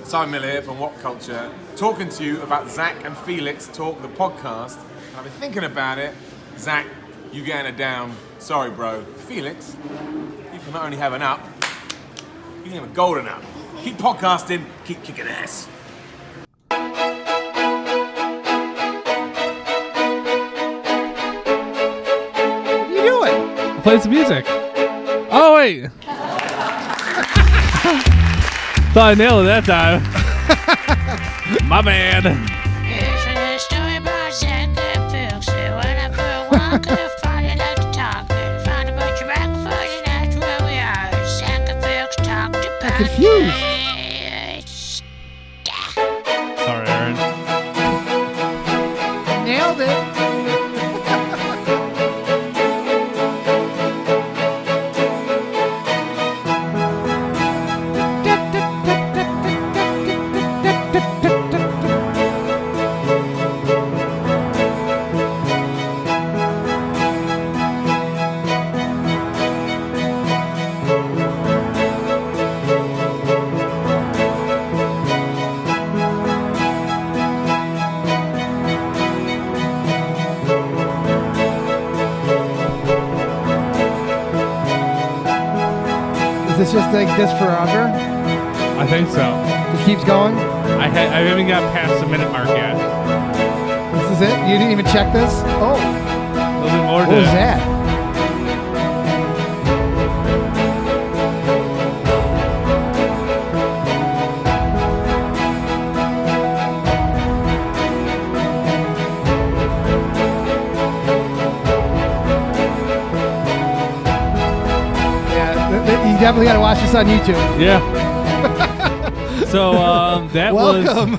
Simon Miller here from What Culture, talking to you about Zack and Felix Talk, the podcast. And I've been thinking about it. Zack, you getting it down. Sorry, bro. Felix, you can not only have an up, you can have a golden up. Keep podcasting, keep kicking ass. What are you doing? Play some music. Oh, wait. Thought I nailed it that time. My bad. Here's a story about Zack and Felix. When I put one good Friday like to talk, and found a bunch of microphones, and that's where we are. Zack and Felix talk to podcast. Confused. Sorry, Aaron. Nailed it. Is this just like this forever? I think so. Just keeps going? I haven't got past the minute mark yet. This is it? You didn't even check this? Oh. A little bit more What to was that? You definitely got to watch this on YouTube. Yeah. So that Welcome.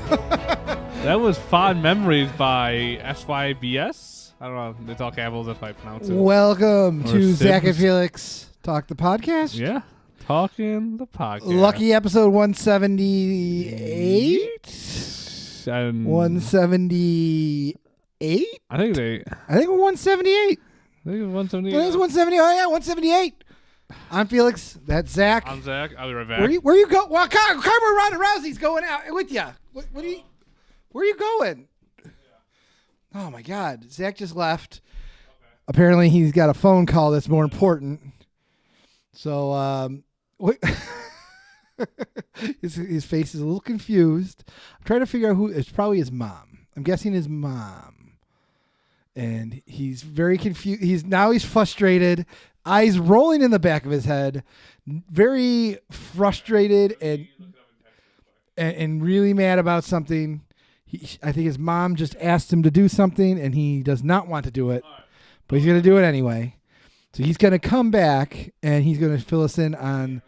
that was Fond Memories by SYBS. I don't know. It's all capitals if I pronounce it. Welcome Or to Zack and Sims. Felix Talk the Podcast. Yeah. Talking the podcast. Lucky episode 178. And 178? I think they. I think we're 178. I think it's 170. I think it's 170. Oh, yeah, 178. I'm Felix. That's Zach. I'm Zach. I'll be right back. Where you go? Well, Carmen Ronda Rousey's going out with you. What are you? Where are you going? Oh my God, Zach just left. Okay. Apparently, he's got a phone call that's more important. So, his face is a little confused. I'm trying to figure out who. It's probably his mom. I'm guessing his mom. And he's very confused. He's frustrated. Eyes rolling in the back of his head, very frustrated and really mad about something. I think his mom just asked him to do something, and he does not want to do it, but he's going to do it anyway. So he's going to come back, and he's going to fill us in on.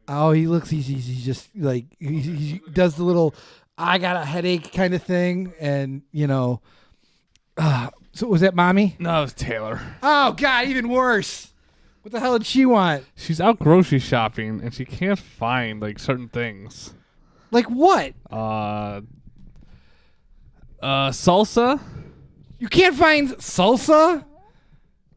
Oh, he looks. He's just like he does the little I got a headache kind of thing, and you know. So was that mommy? No, it was Taylor. Oh God, even worse. What the hell did she want? She's out grocery shopping and she can't find like certain things. Like what? Salsa? You can't find salsa?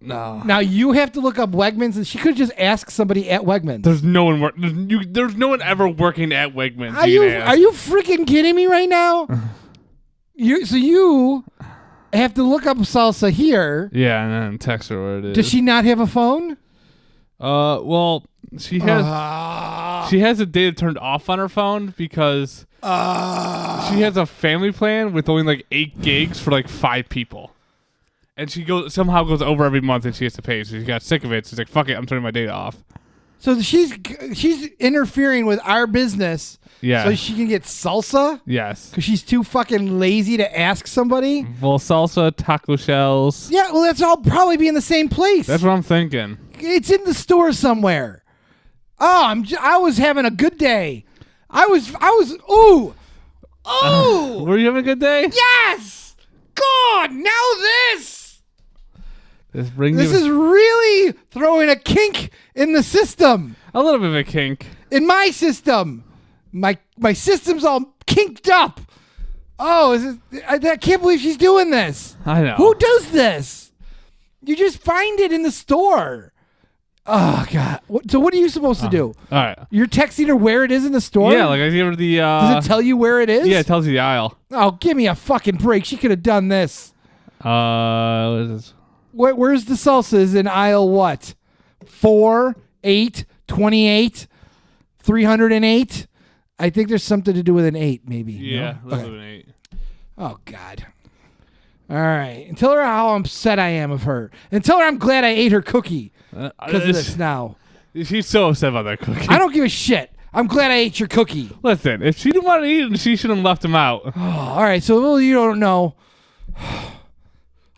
No. Now you have to look up Wegmans, and she could just ask somebody at Wegmans. There's no one there's no one ever working at Wegmans. Are you freaking kidding me right now? You have to look up salsa here. Yeah, and then text her what it is. Does she not have a phone? Well, she has the data turned off on her phone because she has a family plan with only like 8 gigs for like 5 people. And she somehow goes over every month and she has to pay. So she got sick of it. She's like, fuck it, I'm turning my data off. So she's interfering with our business. Yeah. So she can get salsa? Yes. Because she's too fucking lazy to ask somebody? Well, salsa, taco shells. Yeah, well, that's all probably be in the same place. That's what I'm thinking. It's in the store somewhere. Oh, I was having a good day. Ooh. Were you having a good day? Yes. God, now this. This is really throwing a kink in the system. A little bit of a kink. In my system. My system's all kinked up. Oh, I can't believe she's doing this. I know. Who does this? You just find it in the store. Oh God! So what are you supposed to do? All right. You're texting her where it is in the store? Yeah, like I give her the. Does it tell you where it is? Yeah, it tells you the aisle. Oh, give me a fucking break! She could have done this. What is this? Where's the salsas in aisle what? 4, 8, 28, 308. I think there's something to do with an 8, maybe. Yeah, no? let's Okay. do an 8. Oh God. All right. And tell her how upset I am of her. And tell her I'm glad I ate her cookie because of this now. She's so upset about that cookie. I don't give a shit. I'm glad I ate your cookie. Listen, if she didn't want to eat it, she shouldn't have left him out. Oh, all right. So well, you don't know. I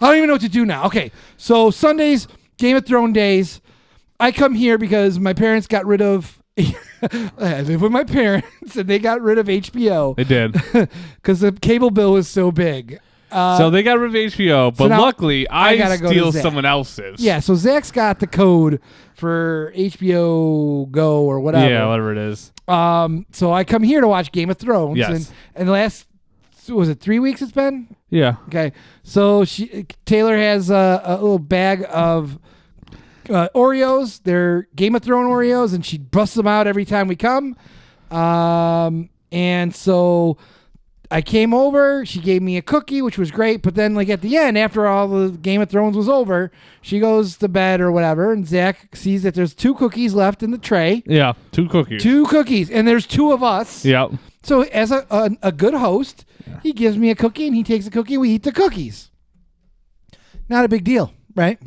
don't even know what to do now. Okay. So Sundays, Game of Thrones days. I come here because my parents got rid of. I live with my parents, and they got rid of HBO. They did. Because the cable bill was so big. So they got rid of HBO, but now luckily I I gotta go to steal Zach. someone else's. Yeah, so Zach's got the code for HBO Go or whatever. Yeah, whatever it is. So I come here to watch Game of Thrones. Yes. And the last, was it 3 weeks it's been? Yeah. Okay. So Taylor has a little bag of Oreos. They're Game of Thrones Oreos, and she busts them out every time we come. And so I came over. She gave me a cookie, which was great. But then, like at the end, after all the Game of Thrones was over, she goes to bed or whatever, and Zach sees that there's 2 cookies left in the tray. Yeah, 2 cookies. 2 cookies, and there's 2 of us. Yep. So as a good host, he gives me a cookie, and he takes a cookie. We eat the cookies. Not a big deal, right?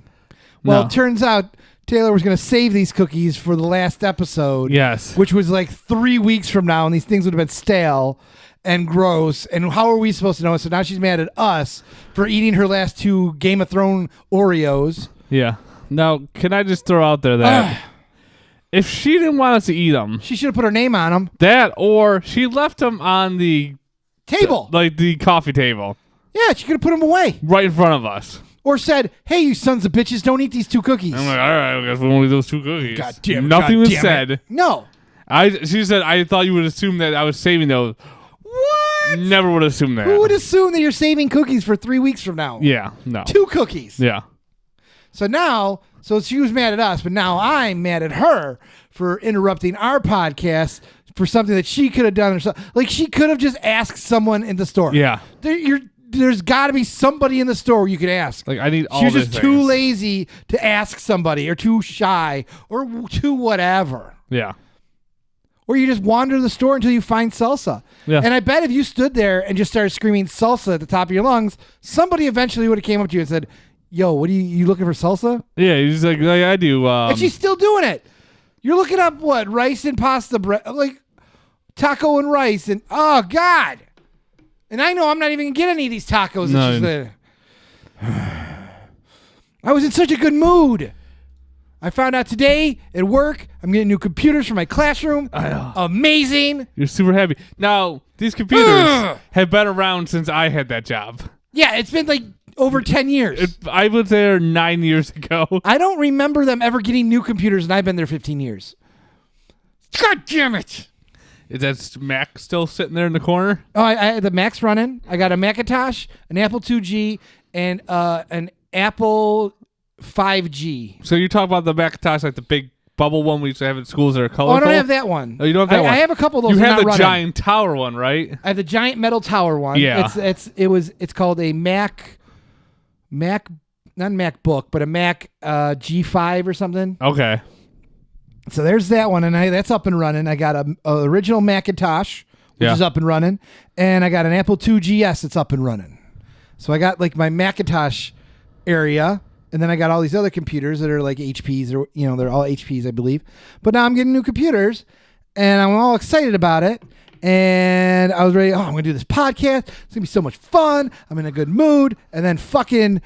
Well, No. it turns out Taylor was going to save these cookies for the last episode. Yes. Which was like 3 weeks from now, and these things would have been stale and gross. And how are we supposed to know? So now she's mad at us for eating her last 2 Game of Thrones Oreos. Yeah. Now, can I just throw out there that if she didn't want us to eat them, She should have put her name on them. that or she left them on the Table. like the coffee table, Yeah, she could have put them away. right in front of us. Or said, hey, you sons of bitches, don't eat these 2 cookies. I'm like, all right, I guess we only those 2 cookies. God damn it. Nothing God was damn it. said. No. She said, I thought you would assume that I was saving those. What? Never would assume that. Who would assume that you're saving cookies for 3 weeks from now? Yeah, no. 2 cookies. Yeah. So now, she was mad at us, but now I'm mad at her for interrupting our podcast for something that she could have done herself. Like, she could have just asked someone in the store. Yeah. There's got to be somebody in the store you could ask. Like, I need all She was these just too things. lazy to ask somebody, or too shy, or too whatever. Yeah. Or you just wander the store until you find salsa. Yeah. And I bet if you stood there and just started screaming salsa at the top of your lungs, somebody eventually would have came up to you and said, yo, what are you looking for salsa? Yeah, he's like I do. And she's still doing it. You're looking up what? Rice and pasta bread, like taco and rice, and oh God. And I know I'm not even gonna get any of these tacos. No. That I was in such a good mood. I found out today at work I'm getting new computers for my classroom. Amazing. You're super happy. Now, these computers have been around since I had that job. Yeah, it's been like over 10 years. I was there 9 years ago. I don't remember them ever getting new computers, and I've been there 15 years. God damn it. Is that Mac still sitting there in the corner? Oh, I the Mac's running. I got a Macintosh, an Apple IIG, and an Apple 5G. So you're talking about the Macintosh, like the big bubble one we used to have in schools that are colorful? Oh, I don't have that one. Oh, you don't have that one? I have a couple of those. You that are have the not running. giant tower one, right? I have the giant metal tower one. Yeah. It's called a Mac, not MacBook, but a Mac G5 or something. Okay. So there's that one, and that's up and running. I got a original Macintosh, which Yeah. is up and running, and I got an Apple IIgs that's up and running. So I got like my Macintosh area, and then I got all these other computers that are like HPs, or they're all HPs, I believe. But now I'm getting new computers, and I'm all excited about it. And I was ready. Oh, I'm gonna do this podcast. It's gonna be so much fun. I'm in a good mood, and then fucking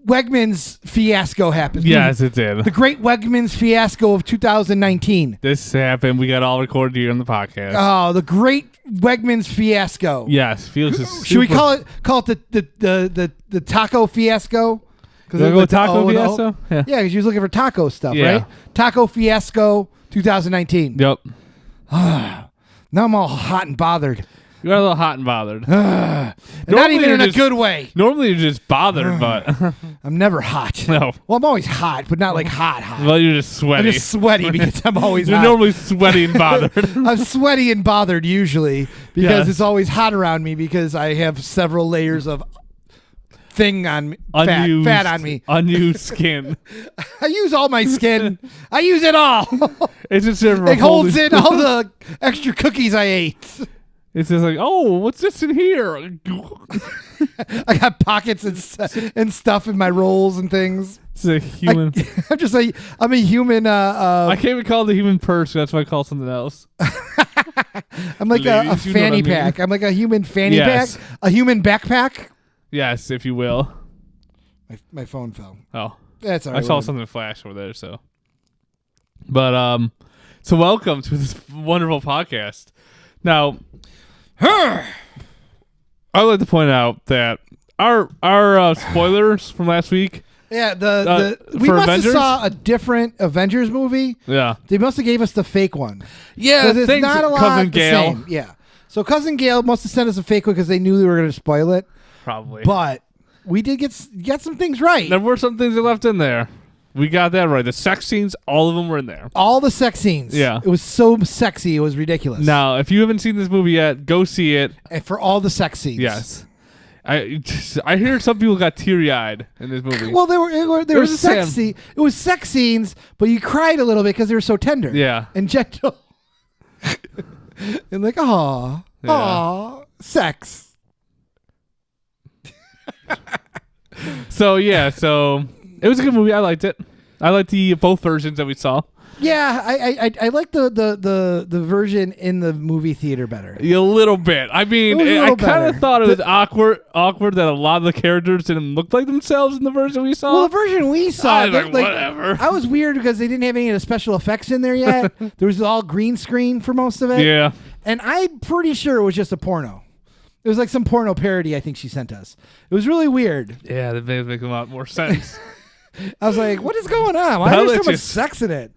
Wegmans fiasco happened. Yes, it did. The great Wegmans fiasco of 2019. This happened. We got all recorded here on the podcast. Oh, the great Wegmans fiasco. Yes, Felix is Should we call it the taco fiasco? You wanna go with taco O and O? fiasco? Yeah. Yeah, because you was looking for taco stuff, Yeah. right? Taco fiasco 2019. Yep. Now I'm all hot and bothered. You got a little hot and bothered. And not even in a good way. Normally you're just bothered, but I'm never hot. no. Well, I'm always hot, but not like hot. Well, you're just sweaty. I'm just sweaty because I'm always You're hot. normally sweaty and bothered. I'm sweaty and bothered usually because Yes. it's always hot around me because I have several layers of thing on me, fat on me. Unused skin. I use all my skin. I use it all. It's just a It holds in all the extra cookies I ate. It's just like, oh, what's this in here? I got pockets and stuff in my rolls and things. It's a human. I'm just like I'm a human. I can't even call it a human purse. That's why I call it something else. I'm like a Ladies, you know fanny what I mean. pack. I'm like a human fanny Yes. pack. A human backpack. Yes, if you will. My phone fell. Oh, That's all right. I saw something flash over there. So, but so welcome to this wonderful podcast. Now, I'd like to point out that our spoilers from last week. Yeah, we for must Avengers? have saw a different Avengers movie. Yeah, They must have gave us the fake one. yeah. 'Cause it's Thanks, not a lot Cousin the Gail. same. Yeah. So Cousin Gail must have sent us a fake one because they knew they were going to spoil it. Probably, But we did get some things right. there were some things that left in there. We got that right. The sex scenes, all of them were in there. All the sex scenes. Yeah. It was so sexy. It was ridiculous. Now, if you haven't seen this movie yet, go see it. And for all the sex scenes. Yes. I hear some people got teary-eyed in this movie. Well, they were was a sexy. It was sex scenes, but you cried a little bit because they were so tender. Yeah. And gentle. And like, aw, sex. So it was a good movie. I liked it. I liked the both versions that we saw. Yeah, I like the version in the movie theater better. A little bit. I mean, It was a I little kind better. of thought it was awkward that a lot of the characters didn't look like themselves in the version we saw. Well, the version we saw, I was like, whatever. I was weird because they didn't have any of the special effects in there yet. There was all green screen for most of it. Yeah. And I'm pretty sure it was just a porno. It was like some porno parody I think she sent us. It was really weird. Yeah, that makes a lot more sense. I was like, what is going on? Why I'll is there let so you much sex in it?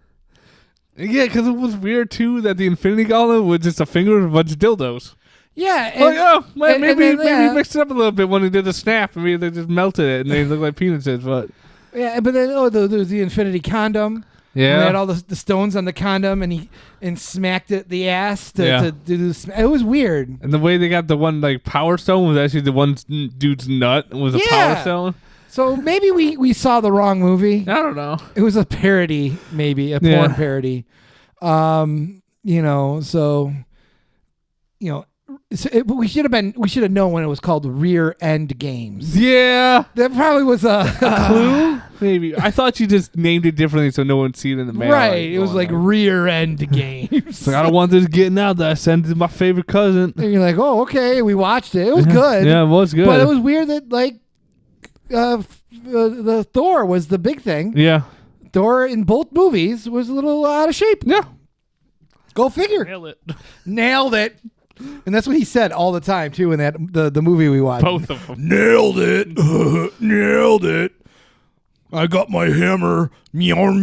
Yeah, because it was weird, too, that the Infinity Gauntlet was just a finger with a bunch of dildos. Yeah. Like, oh, well, and maybe then, mixed it up a little bit when he did the snap. Maybe they just melted it and they look like penises, but... Yeah, but then there was the Infinity condom. Yeah. And they had all the stones on the condom, and he smacked the ass to Yeah. do this. It was weird. And the way they got the one, like, Power Stone was actually the one dude's nut was a Yeah. Power Stone. So maybe we saw the wrong movie. I don't know. It was a parody, maybe a Yeah. porn parody. But we should have known when it was called Rear End Games. Yeah. That probably was a clue. Maybe. I thought you just named it differently so no one see it in the mail. Right. It was like Rear End Games. It's like, I don't want this getting out that I sent it to my favorite cousin. And you're like, oh, okay. We watched it. It was good. Yeah, it was good. But it was weird that the Thor was the big thing. Yeah. Thor in both movies was a little out of shape. Yeah. Go figure. Nailed it. And that's what he said all the time too in that the movie we watched. Both of them. Nailed it. Nailed it. I got my hammer. Nailed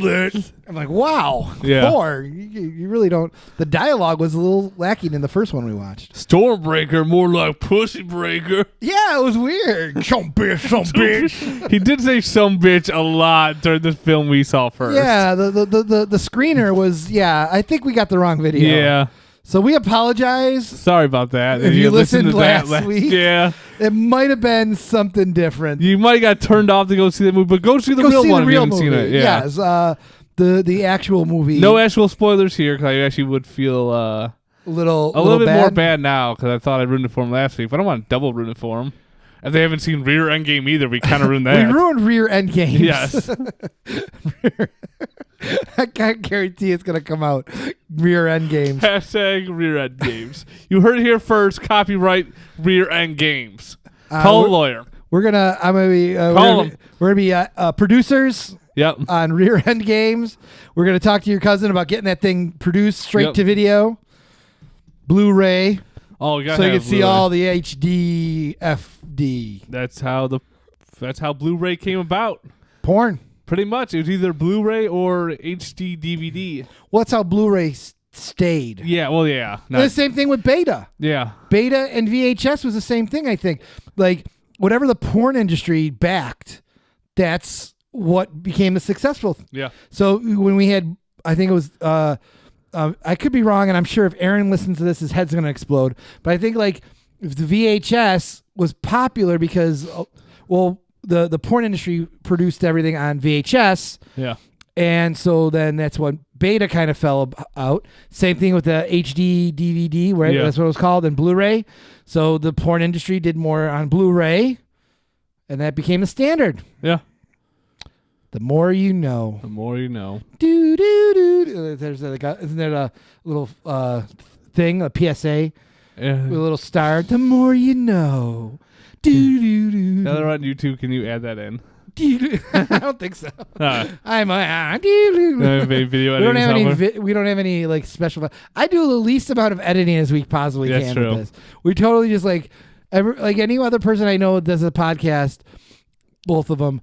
it. I'm like, wow. Yeah. Thor, you really don't. The dialogue was a little lacking in the first one we watched. Stormbreaker, more like Pussy Breaker. Yeah, it was weird. Some bitch. He did say some bitch a lot during the film we saw first. Yeah, the screener was, I think we got the wrong video. Yeah. So we apologize. Sorry about that. If you listened to last that week. Yeah. It might have been something different. You might have got turned off to go see the movie, but go see the real one if you haven't seen it. Yeah. Yes, the actual movie. No actual spoilers here because I actually would feel a little bit more bad now because I thought I ruined it for him last week, but I don't want to double ruin it for him. If they haven't seen Rear End Game either, we kind of ruined that. We ruined Rear End Games. Yes. I can't guarantee it's going to come out. Rear End Games. Hashtag Rear End Games. You heard it here first. Copyright Rear End Games. Call a lawyer. We're gonna be producers. Yep. On Rear End Games. We're gonna talk to your cousin about getting that thing produced straight to video, Blu-ray. Oh, you so you can see all the HD, FD. That's how Blu-ray came about. Porn. Pretty much, it was either Blu-ray or HD DVD. Well, that's how Blu-ray stayed. Yeah, well, yeah. The same thing with Beta. Yeah. Beta and VHS was the same thing, I think. Like, whatever the porn industry backed, that's what became the successful. Yeah. So when we had, I think it was, I could be wrong, and I'm sure if Aaron listens to this, his head's going to explode. But I think, like, if the VHS was popular because, the porn industry produced everything on VHS. Yeah. And so then that's when Beta kind of fell out. Same thing with the HD DVD, right? Yeah. That's what it was called, and Blu-ray. So the porn industry did more on Blu-ray, and that became the standard. Yeah. The more you know. The more you know. Do do do. There's isn't there a little thing, a PSA, Yeah. with a little star? The more you know. Do do do. Now they're on YouTube. Can you add that in? I don't think so. I'm a Video we don't have any. somewhere? We don't have any like special. I do the least amount of editing as we possibly That's can true. with this. We totally just like any other person I know that does a podcast. Both of them,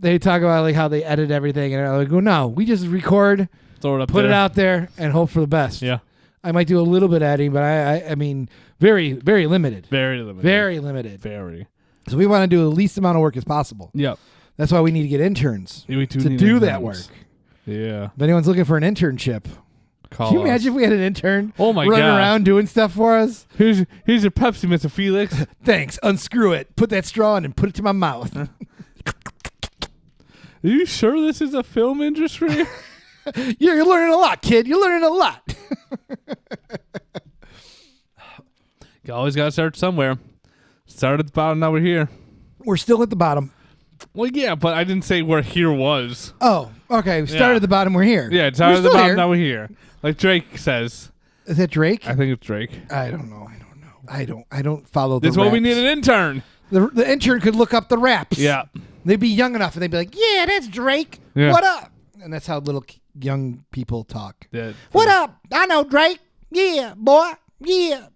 they talk about like how they edit everything, and I go, no, we just record, Throw it up put there. it out there, and hope for the best. Yeah. I might do a little bit of editing, but I mean, very, very limited. Very limited. Very limited. Very. So we want to do the least amount of work as possible. Yep. That's why we need to get interns Yeah, we to need do that interns. work. Yeah. If anyone's looking for an internship, Call can you us. imagine if we had an intern Oh my running God. around doing stuff for us? Here's your Pepsi, Mr. Felix. Thanks. Unscrew it. Put that straw in and put it to my mouth. Are you sure this is a film industry? You're learning a lot, kid. You're learning a lot. You always got to start somewhere. Start at the bottom, now we're here. We're still at the bottom. Well, yeah, but I didn't say where here was. Oh, okay. We started Yeah. at the bottom. We're here. Yeah, started We're at the still bottom, here. now we're here. Like Drake says. Is that Drake? I think it's Drake. I don't know. I don't follow the That's why we raps. need an intern. The intern could look up the raps. Yeah. They'd be young enough, and they'd be like, yeah, that's Drake. Yeah. What up? And that's how little young people talk. Yeah. What up? I know Drake. Yeah, boy. Yeah.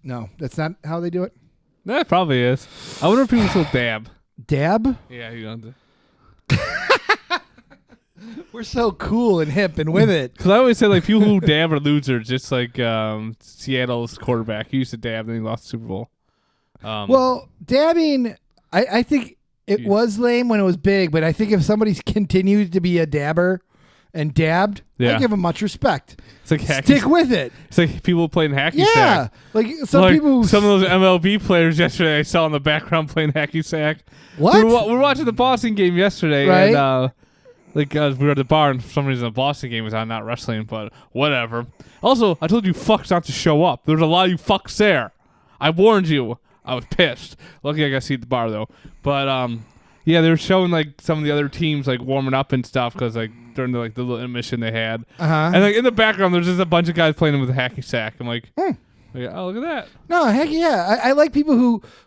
No, that's not how they do it. That probably is. I wonder if people still dab. Dab? Yeah, you know. We're so cool and hip and with it. Because I always say, like, people who dab are losers, just like Seattle's quarterback. He used to dab, then he lost the Super Bowl. Well, dabbing, I think it was lame when it was big, but I think if somebody's continued to be a dabber and dabbed, Yeah. I give them much respect. It's like hacky. Stick with it. It's like people playing hacky Yeah. sack. Like some Like people. some of those MLB players yesterday I saw in the background playing hacky sack. What? We were watching the Boston game yesterday, Right. and we were at the bar, and for some reason the Boston game was on, not wrestling, but whatever. Also, I told you fucks not to show up. There's a lot of you fucks there. I warned you. I was pissed. Lucky I got a seat at the bar though. But yeah, they were showing like some of the other teams like warming up and stuff because like during the little intermission they had, Uh-huh. and like in the background there's just a bunch of guys playing with a hacky sack. I'm like, oh look at that. No, heck yeah. I like people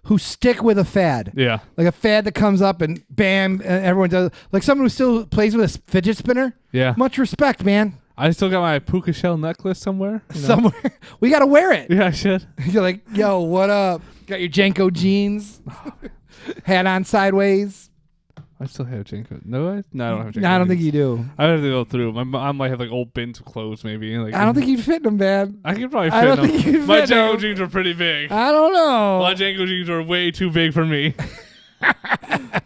who stick with a fad. Yeah. Like a fad that comes up and bam, and everyone does. Like someone who still plays with a fidget spinner. Yeah. Much respect, man. I still got my puka shell necklace somewhere. You know? Somewhere. We got to wear it. Yeah, I should. You're like, yo, what up? Got your Jenko jeans. Hat on sideways. I still have Jenko. No, I don't have Jenko. No, I don't think you do. I have to go through. My mom might have like old bins of clothes, maybe. Like, I don't think you'd fit them, man. I could probably I fit don't them. think you'd My fit Jenko them. jeans are pretty big. I don't know. My Jenko jeans are way too big for me.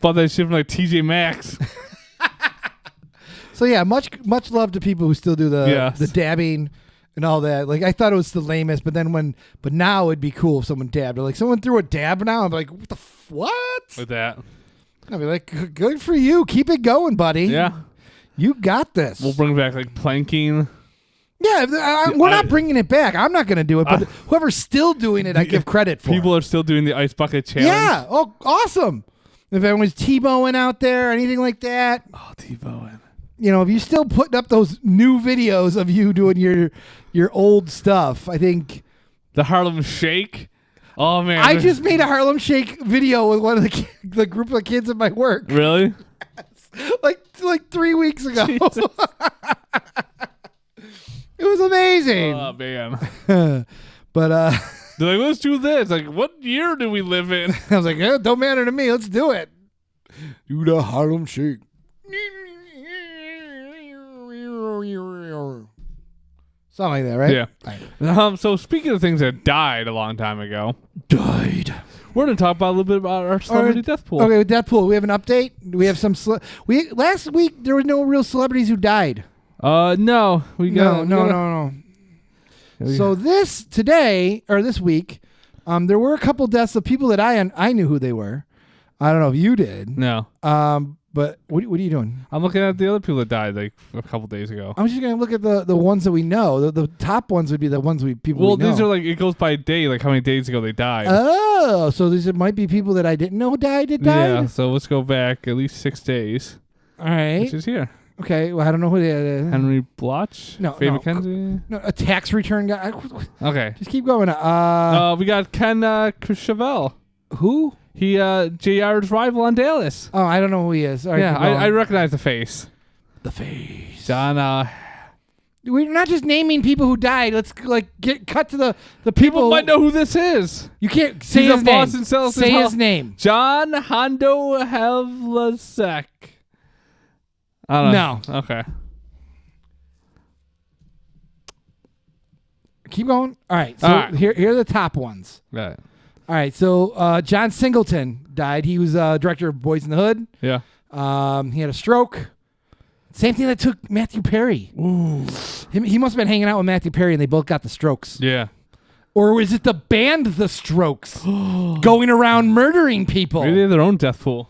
Bought that shit from like TJ Maxx. So yeah, much love to people who still do Yes. the dabbing and all that. Like I thought it was the lamest, but now it'd be cool if someone dabbed. Or like someone threw a dab now, I'm like, what the what? With that. I'd be like, good for you. Keep it going, buddy. Yeah. You got this. We'll bring back like planking. Yeah, we're not bringing it back. I'm not going to do it, but whoever's still doing it, I give credit for. People are still doing the ice bucket challenge. Yeah. Oh, awesome. If everyone's T-bowing out there or anything like that, Oh, T-Bowen. you know, if you're still putting up those new videos of you doing your old stuff, I think. The Harlem Shake. Oh, man. I just made a Harlem Shake video with one of the group of kids at my work, Really? like 3 weeks ago. Jesus. It was amazing. Oh, man. But They're like, let's do this. Like, what year do we live in? I was like, eh, don't matter to me. Let's do it. Do the Harlem Shake. Something like that, right? Yeah. Right. So speaking of things that died a long time ago, we're going to talk about a little bit about our celebrity death pool. Okay, with death pool, we have an update. We have some. Last week there were no real celebrities who died. No. No. So this week, there were a couple deaths of people that I knew who they were. I don't know if you did. No. But what are you doing? I'm looking at the other people that died like a couple days ago. I'm just gonna look at the ones that we know. The top ones would be the ones we know. Well, these are like, it goes by day, like how many days ago they died. Oh, so these might be people that I didn't know died. Yeah, so let's go back at least 6 days. All right. Which is here. Okay, well, I don't know who they are. Henry Bloch? Faye McKenzie? No, a tax return guy. Okay. Just keep going. We got Ken Chevelle. Who? He, JR's rival on Dallas. Oh, I don't know who he is. All right, Yeah, I recognize the face. The face. John, We're not just naming people who died. Let's cut to the people. People might know who this is. You can't say He's his a name. Boston Celtics Say his name. John Hondo Havlicek. I don't know. No. Okay. Keep going. All right. So All right. Here are the top ones. Right. All right. So John Singleton died. He was director of Boys in the Hood. Yeah. He had a stroke. Same thing that took Matthew Perry. Ooh. He must have been hanging out with Matthew Perry, and they both got the strokes. Yeah. Or was it the band The Strokes going around murdering people? Maybe they have their own death pool.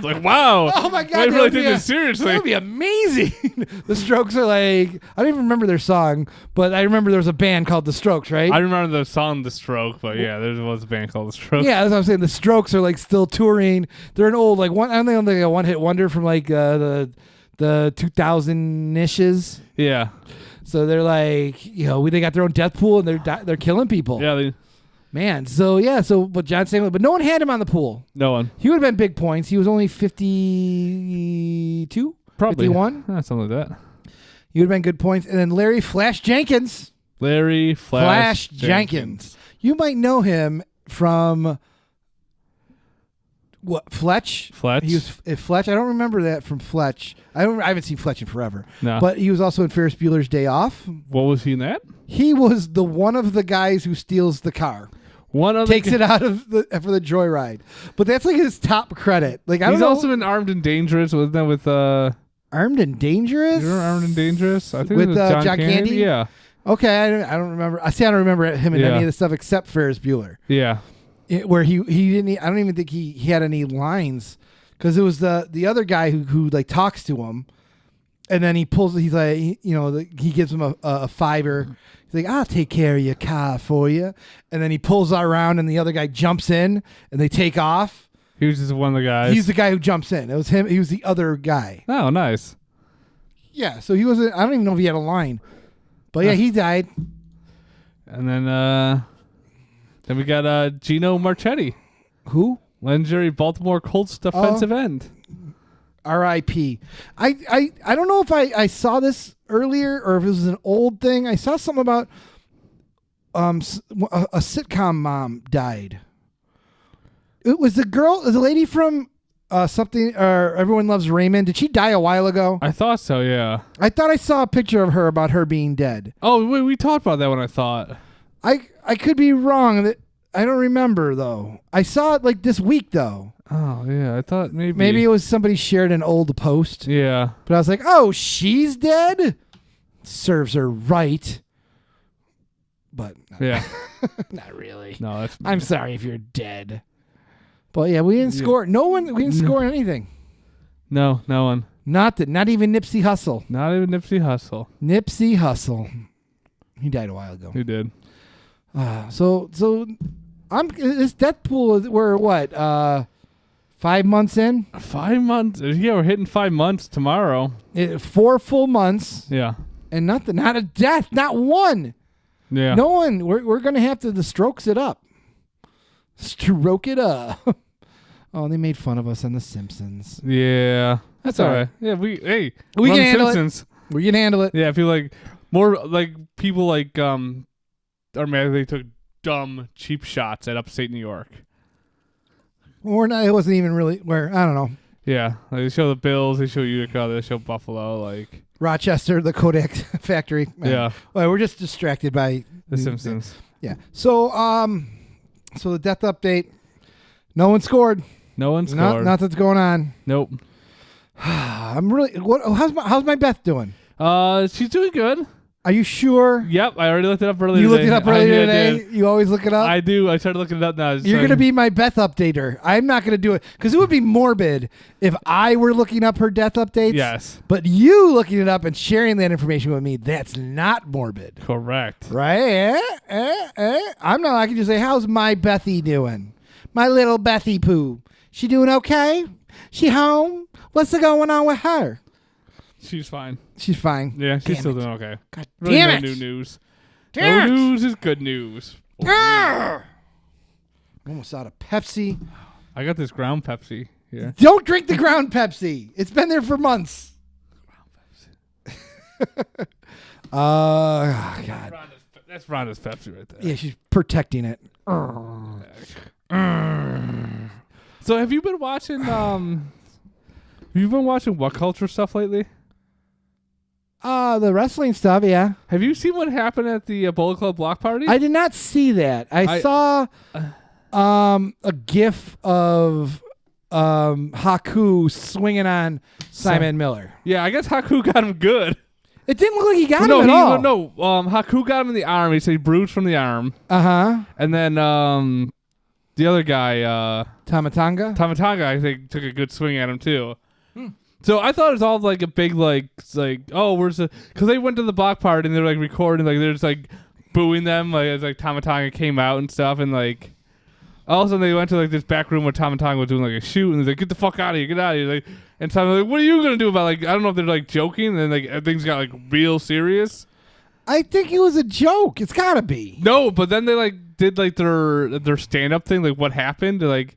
Like, wow. Oh my God. They really did this seriously. That would be amazing. The Strokes are like, I don't even remember their song, but I remember there was a band called The Strokes, right? I remember the song The Stroke, but yeah, there was a band called The Stroke. Yeah, that's what I'm saying. The Strokes are like still touring. They're an old, like, I don't think a one-hit wonder from like the 2000-ishes. Yeah. So they're like, they got their own death pool and they're killing people. Yeah. Man, but John Singleton, but no one had him on the pool. No one. He would have been big points. He was only 52? Probably. 51? Something like that. He would have been good points. And then Larry Flash Jenkins. Flash Jenkins. You might know him from what? Fletch? He was Fletch. I don't remember that from Fletch. I haven't seen Fletch in forever. No. But he was also in Ferris Bueller's Day Off. What was he in that? He was one of the guys who steals the car. Takes it out of for the joyride. But that's like his top credit. Like He's also been Armed and Dangerous, wasn't that with Armed and Dangerous? You remember Armed and Dangerous? I think with it was John Candy? Yeah. Okay, I don't remember. I don't remember him in any of the stuff except Ferris Bueller. Yeah. Where he didn't. I don't even think he had any lines because it was the other guy who like talks to him, and then he pulls. He's like, he gives him a $5. He's like, I'll take care of your car for you, and then he pulls around, and the other guy jumps in, and they take off. He was just one of the guys. He's the guy who jumps in. It was him. He was the other guy. Oh, nice. Yeah. So he wasn't. I don't even know if he had a line, but yeah, he died. And then we got Gino Marchetti. Who? Legendary Baltimore Colts defensive end. R.I.P. I don't know if I saw this earlier or if it was an old thing. I saw something about a sitcom mom died. It was the lady from something or Everyone Loves Raymond. Did she die a while ago? I thought so, yeah. I thought I saw a picture of her about her being dead. Oh, wait, we talked about that when I thought. I could be wrong. I don't remember though. I saw it like this week though. Oh yeah, I thought maybe it was somebody shared an old post. Yeah, but I was like, oh, she's dead. Serves her right. But yeah, not really. No, I'm sorry if you're dead. But yeah, we didn't score. We didn't score anything. No one. Not even Nipsey Hussle. Not even Nipsey Hussle. Nipsey Hussle. He died a while ago. He did. So this death pool. We're what? 5 months in. 5 months. Yeah, we're hitting 5 months tomorrow. 4 full months. Yeah. And nothing. Not a death. Not one. Yeah. No one. We're gonna have to the strokes it up. Stroke it up. Oh, they made fun of us on The Simpsons. Yeah. That's all right. Yeah, we can handle Simpsons. It. We can handle it. Yeah, I feel like more like people like are mad they took dumb cheap shots at upstate New York. Or not, it wasn't even really where I don't know. Yeah, like they show the Bills, they show Utica, they show Buffalo. Like Rochester, the Kodak factory. Yeah. Well, we're just distracted by The Simpsons. Yeah. So so the death update. No one scored. No one scored. Nothing's going on. Nope. I'm really. How's my Beth doing? She's doing good. Are you sure? Yep, I already looked it up earlier. You looked today. it up earlier I today. did. You always look it up. I do. I started looking it up now. You're going to be my Beth updater. I'm not going to do it because it would be morbid if I were looking up her death updates. Yes. But you looking it up and sharing that information with me, that's not morbid. Correct. Right? I'm not. I can just say, how's my Bethy doing? My little Bethy Poo. She doing okay? She home? What's going on with her? She's fine. She's fine. Yeah, she's Damn still it. doing okay. God Really damn no it. new news. Damn no it. news is good news. I'm almost out of Pepsi. I got this ground Pepsi here. Don't drink the ground Pepsi. It's been there for months. God. That's Rhonda's Pepsi right there. Yeah, she's protecting it. So have you been watching What Culture stuff lately? The wrestling stuff, yeah. Have you seen what happened at the Bullet Club block party? I did not see that. I saw a gif of Haku swinging on Simon Miller. Yeah, I guess Haku got him good. It didn't look like he got him at all. No, Haku got him in the arm. He said he bruised from the arm. Uh-huh. And then the other guy, Tamatanga? Tamatanga, I think, took a good swing at him too. So I thought it was all like a big oh, where's the? Because they went to the block party and they're like recording, like they're just like booing them, like as like Tamatanga came out and stuff, and like all of a sudden they went to like this back room where Tamatanga was doing like a shoot, and they're like, get the fuck out of here, get out of here, like, and Tamatanga like, what are you gonna do about like I don't know if they're like joking, and then like things got like real serious. I think it was a joke. It's gotta be. No, but then they like did like their stand up thing, like what happened, like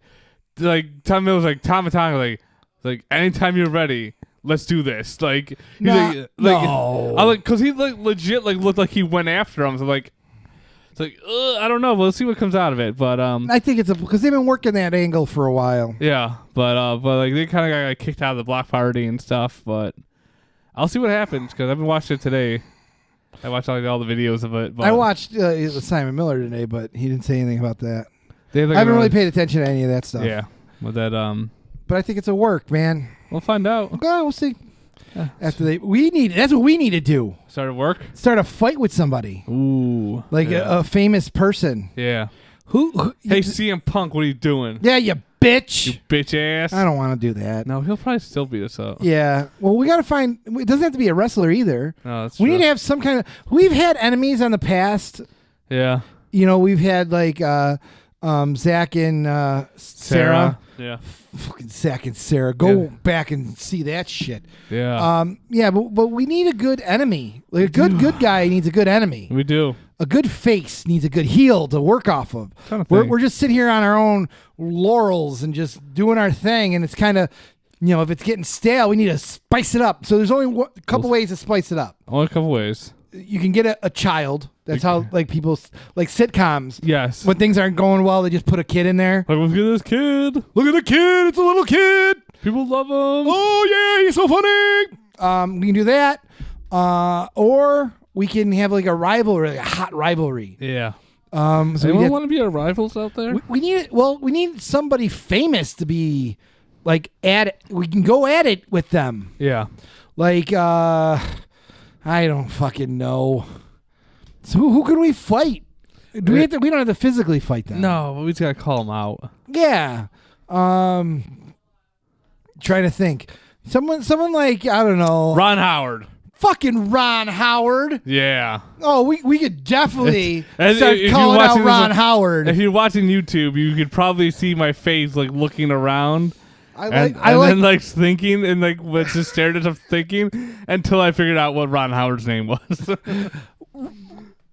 Tom Mills like Tamatanga like anytime you're ready, let's do this. Like he's no. because he like legit like looked like he went after him. So like it's like I don't know. But let's see what comes out of it. But I think it's because they've been working that angle for a while. yeah. But like they kind of got like, kicked out of the block party and stuff. But I'll see what happens because I've been watching it today. I watched all the videos of it. But I watched Simon Miller today, but he didn't say anything about that. I I haven't really paid attention to any of that stuff. Yeah. With that But I think it's a work, man. we'll find out. Okay, we'll see. Yeah. That's what we need to do. Started work. Start a fight with somebody, Ooh. like yeah. a famous person. Yeah. Who Hey, CM Punk, what are you doing? Yeah, you bitch. You bitch ass. I don't want to do that. No, he'll probably still beat us up. Yeah. Well, we got to find. It doesn't have to be a wrestler either. No, that's We true. need to have some kind of. We've had enemies in the past. Yeah. You know, we've had like Zack and Sarah. Yeah. Fucking Zack and Sarah. Go Yeah. back and see that shit. Yeah. Yeah, but we need a good enemy. Like a good guy needs a good enemy. We do. A good face needs a good heel to work off of. Trying to think. We're just sitting here on our own laurels and just doing our thing, and it's kind of, if it's getting stale, we need to spice it up. So there's only a couple ways to spice it up. Only a couple ways. You can get a child. That's how like people like sitcoms. Yes. When things aren't going well, they just put a kid in there. Like, look at this kid. Look at the kid. It's a little kid. People love him. Oh yeah, he's so funny. We can do that, or we can have like a rivalry, like a hot rivalry. Yeah. So Anyone want to be our rivals out there? we need we need somebody famous to be like at it. We can go at it with them. Yeah. Like I don't fucking know. So who can we fight? Do we have to? We don't have to physically fight them. No, but we just gotta call them out. Yeah. Trying to think. Someone like I don't know. Ron Howard. Fucking Ron Howard. Yeah. Oh, we could definitely If start you're calling out watching this Ron on- Howard. If you're watching YouTube, you could probably see my face like looking around. I And like then like thinking and like was just stared at him thinking until I figured out what Ron Howard's name was.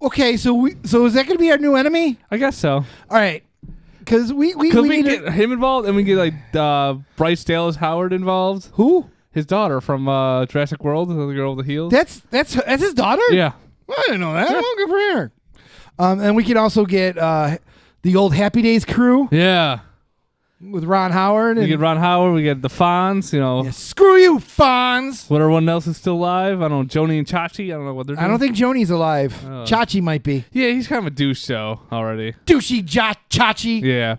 Okay, so is that going to be our new enemy? I guess so. All right, because we We need get him involved and we get like Bryce Dallas Howard involved. who? His daughter from Jurassic World, the girl with the heels. That's his daughter. Yeah. Well, I didn't know that. Well, good for her. And we can also get the old Happy Days crew. Yeah. with Ron Howard. We And get Ron Howard. We get the Fonz. You know, yeah, screw you, Fonz. what everyone else is still alive. I don't know. Joni and Chachi. I don't know what they're doing. I don't think Joni's alive. Oh. Chachi might be. Yeah, he's kind of a douche show already. Douchey Chachi. Yeah.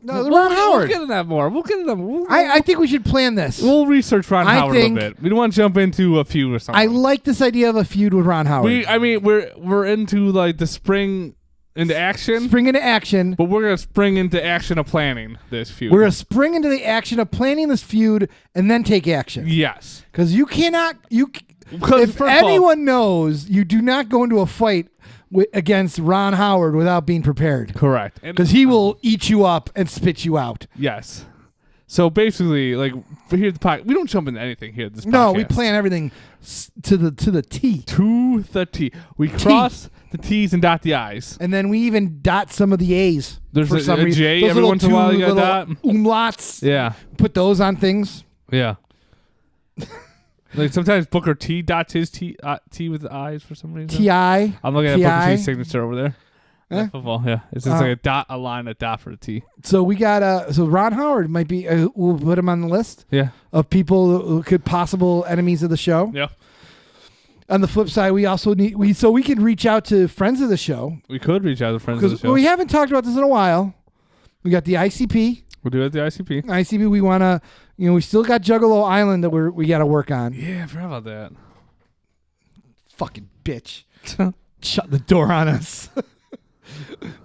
No, We'll Ron Howard. We'll get into that more. We'll get into that. I think we should plan this. We'll research Ron I Howard a little think- bit. We don't want to jump into a feud or something. I like this idea of a feud with Ron Howard. We're into like the spring into action, Spring into action. but we're gonna spring into action of planning this feud. We're going to spring into the action of planning this feud and then take action. Yes. Because you cannot. Because If anyone knows, you do not go into a fight against Ron Howard without being prepared. Correct. And Because he will eat you up and spit you out. yes. So basically, like for here at the podcast, we don't jump into anything here at this podcast. No, we plan everything to the T. to the T. We cross the T's and dot the I's. And then we even dot some of the A's. There's for a some reason. J Those every little once in a while you two got little dot. umlauts. Yeah. Put those on things. Yeah. Like sometimes Booker T dots his T with the I's for some reason. T.I. I'm looking at T.I.. Booker T's signature over there. Eh? Football, yeah. It's just like a dot, a line, a dot for a T. So we got so Ron Howard might be. We'll put him on the list Yeah. of people who could possible enemies of the show. Yeah. On the flip side, we also need so we can reach out to friends of the show We could reach out to friends of the because show. we haven't talked about this in a while. We got the ICP. We'll do it at the ICP. ICP. We want to. We still got Juggalo Island that we got to work on. Yeah, I forgot about that. Fucking bitch. Shut the door on us.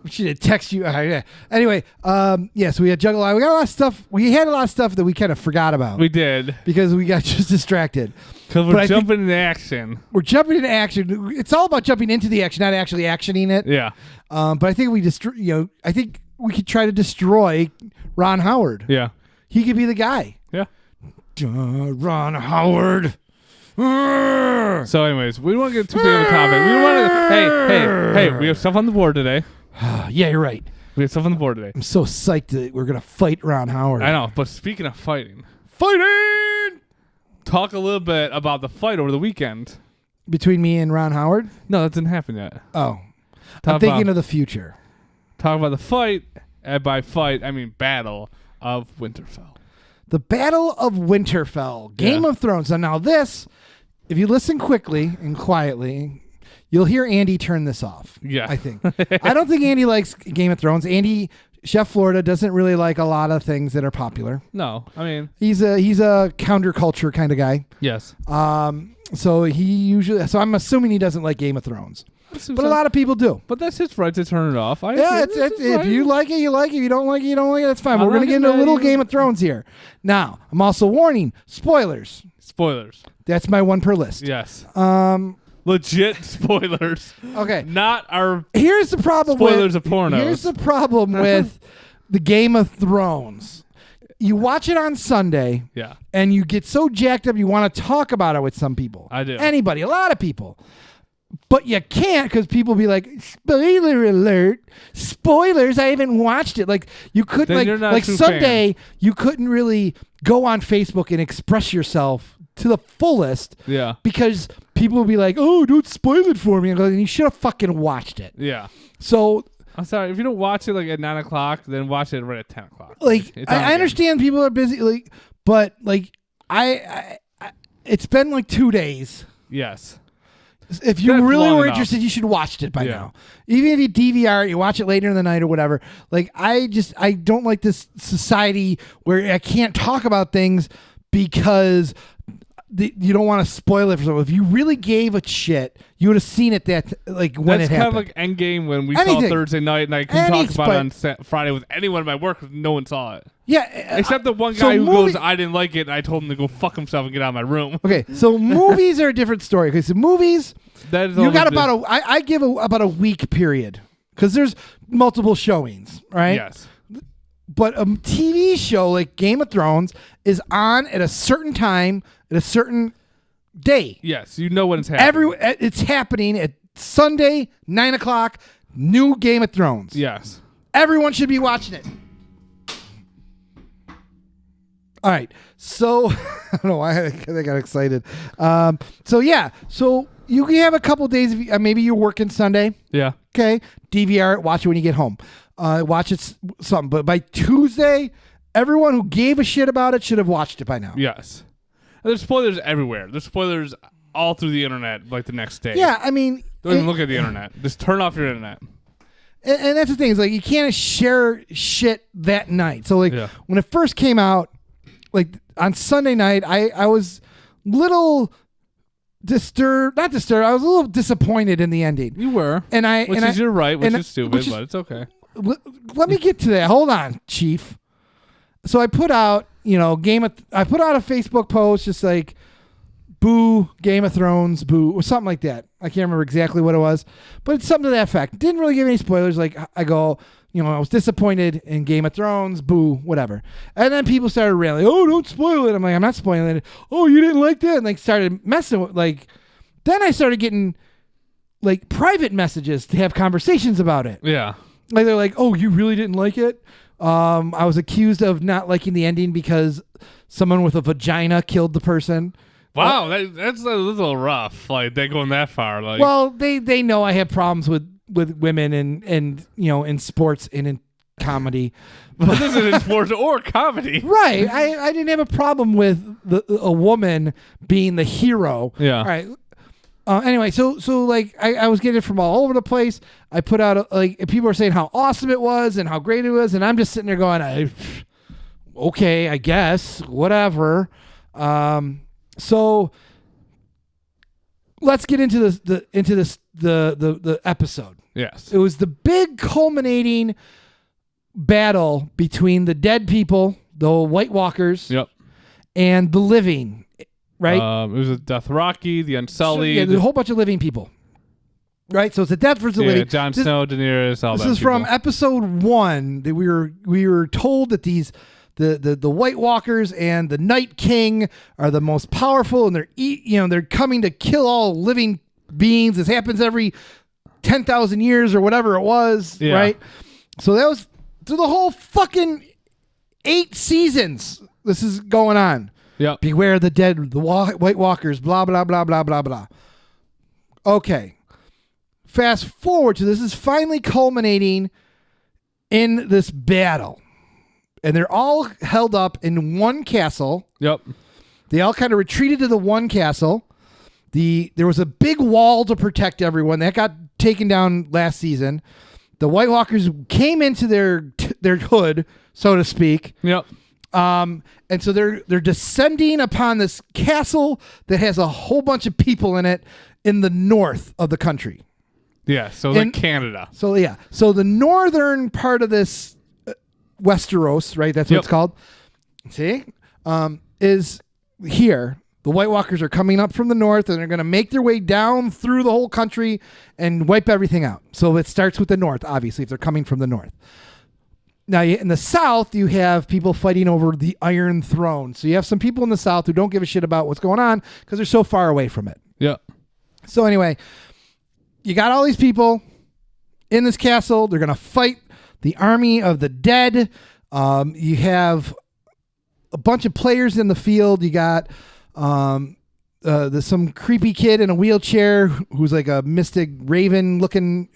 We should have texted you. Yeah. Anyway, so we had Juggalo Island. We got a lot of stuff. We had a lot of stuff that we kind of forgot about We did. because we got just distracted. Because But we're I think- jumping into action. We're jumping into action. It's all about jumping into the action, not actually actioning it. Yeah. But I think I think we could try to destroy Ron Howard. Yeah. He could be the guy. Yeah. Ron Howard. So, anyways, we don't want to get too big of a topic. We don't want to. Hey, we have stuff on the board today. Yeah, you're right. We have stuff on the board today. I'm so psyched that we're gonna fight Ron Howard. I know, but speaking of fighting, Fighting talk a little bit about the fight over the weekend. between me and Ron Howard. No, that didn't happen yet. Oh, Talk I'm thinking about, of the future. talk about the fight, and by fight I mean battle of Winterfell. The Battle of Winterfell, Game Yeah. of Thrones. And now this, if you listen quickly and quietly, you'll hear Andy turn this off. Yeah. I think. I don't think Andy likes Game of Thrones. Andy, Chef Florida, doesn't really like a lot of things that are popular. No, I mean He's a counterculture kind of guy. yes. So I'm assuming he doesn't like Game of Thrones. But a lot of people do. But that's his right to turn it off. Yeah, if you like it, you like it. If you don't like it, you don't like it. That's fine. But I'm we're going to not get into a gonna- little Game of Thrones here. Now, I'm also warning, spoilers. Spoilers. That's my one per list. Yes. Um. Legit spoilers. Okay. Not our Here's the problem. spoilers of pornos. Here's the problem with the Game of Thrones. You watch it on Sunday, yeah. and you get so jacked up. You want to talk about it with some people. I do. Anybody, a lot of people. But you can't because people be like, spoiler alert, spoilers. I haven't watched it. Like you couldn't Then you're not a like true Sunday. You couldn't really go on Facebook and express yourself to the fullest Yeah. because people will be like, "Oh, don't spoil it for me." And you should have fucking watched it. Yeah. So, I'm sorry. If you don't watch it like at 9 o'clock, then watch it right at 10 o'clock. like, It's on I again. understand people are busy, like, but like, I it's been like 2 days. Yes. If you That's really long were enough. interested, you should have watched it by Yeah. now. Even if you DVR it, you watch it later in the night or whatever. Like, I don't like this society where I can't talk about things because you don't want to spoil it for someone. If you really gave a shit, you would have seen it when That's it kind happened. of like Endgame when we saw Anything. it Thursday night, and I couldn't Any talk about it on Friday with anyone at my work because no one saw it. Yeah, Except the one so guy who movie- goes, I didn't like it, and I told him to go fuck himself and get out of my room. Okay, so movies are a different story. Okay, so movies, That is you all got the- about I give about a week period because there's multiple showings, right? Yes. But a TV show like Game of Thrones is on at a certain time at a certain day. Yes, you know when it's happening. It's happening at Sunday, 9 o'clock. New Game of Thrones. Yes. Everyone should be watching it. All right, so I don't know why I got excited. So you can have a couple days. Maybe you're working Sunday. Yeah. Okay, DVR it, watch it when you get home. watch it something. But by Tuesday, everyone who gave a shit about it should have watched it by now. Yes. And there's spoilers everywhere. There's spoilers all through the internet like the next day. Yeah, I mean... Don't even look at the internet. Just turn off your internet. And that's the thing. Is like you can't share shit that night. So like when it first came out, like on Sunday night, I was little disturbed. Not disturbed. I was a little disappointed in the ending. You were. Which is you're right, which is stupid, but it's okay. Let me get to that. Hold on, Chief. So I put out, I put out a Facebook post just like, boo, Game of Thrones, boo, or something like that. I can't remember exactly what it was, but it's something to that effect. Didn't really give any spoilers. Like I go, I was disappointed in Game of Thrones, boo, whatever. And then people started railing, oh, don't spoil it. I'm like, I'm not spoiling it. Oh, you didn't like that? And like started messing with, like, then I started getting like private messages to have conversations about it. Yeah. Like they're like, oh, you really didn't like it? I was accused of not liking the ending because someone with a vagina killed the person. Wow, that's a little rough. Like they're going that far. Like, well, they know I have problems with women and in sports and in comedy. But this is in sports or comedy, right? I didn't have a problem with a woman being the hero. Yeah. All right. Anyway, so like I was getting it from all over the place. I put out like people were saying how awesome it was and how great it was, and I'm just sitting there going, okay, I guess whatever. So let's get into the episode. Yes. It was the big culminating battle between the dead people, the White Walkers, and the living, right? It was a Dothraki, the Unsullied. So, there's a whole bunch of living people. Right? So it's the dead versus the living. Jon Snow, Daenerys, all that. This is from episode 1 that we were told that these the White Walkers and the Night King are the most powerful, and they're coming to kill all living beings. This happens every 10,000 years or whatever it was, right? So that was through the whole fucking 8 seasons. This is going on. Yep. Beware the dead, the White Walkers, blah blah blah blah blah blah. Okay. Fast forward to this is finally culminating in this battle. And they're all held up in one castle. Yep. They all kind of retreated to the one castle. There was a big wall to protect everyone. That got taken down last season. The White Walkers came into their hood, so to speak. Yep. And so they're descending upon this castle that has a whole bunch of people in it in the north of the country. Yeah, so like Canada. So yeah. So the northern part of this Westeros, right? That's what it's called. See? Is here. The White Walkers are coming up from the north, and they're going to make their way down through the whole country and wipe everything out. So it starts with the north, obviously, if they're coming from the north. Now, in the south, you have people fighting over the Iron Throne. So you have some people in the south who don't give a shit about what's going on because they're so far away from it. Yeah. So anyway, you got all these people in this castle. They're going to fight the army of the dead. You have a bunch of players in the field. You got some creepy kid in a wheelchair who's like a mystic raven looking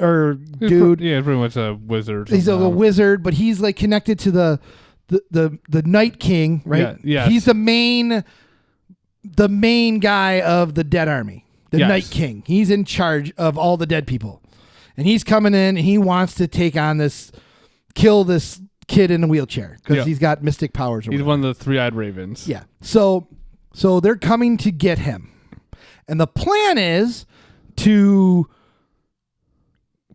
dude. Pretty much a wizard. He's a wizard, but he's like connected to the Night King, right? Yeah, yes. He's the main guy of the dead army. The Night King. He's in charge of all the dead people. And he's coming in and he wants to kill this kid in a wheelchair because he's got mystic powers. He's one of the three-eyed ravens. Yeah. So they're coming to get him. And the plan is to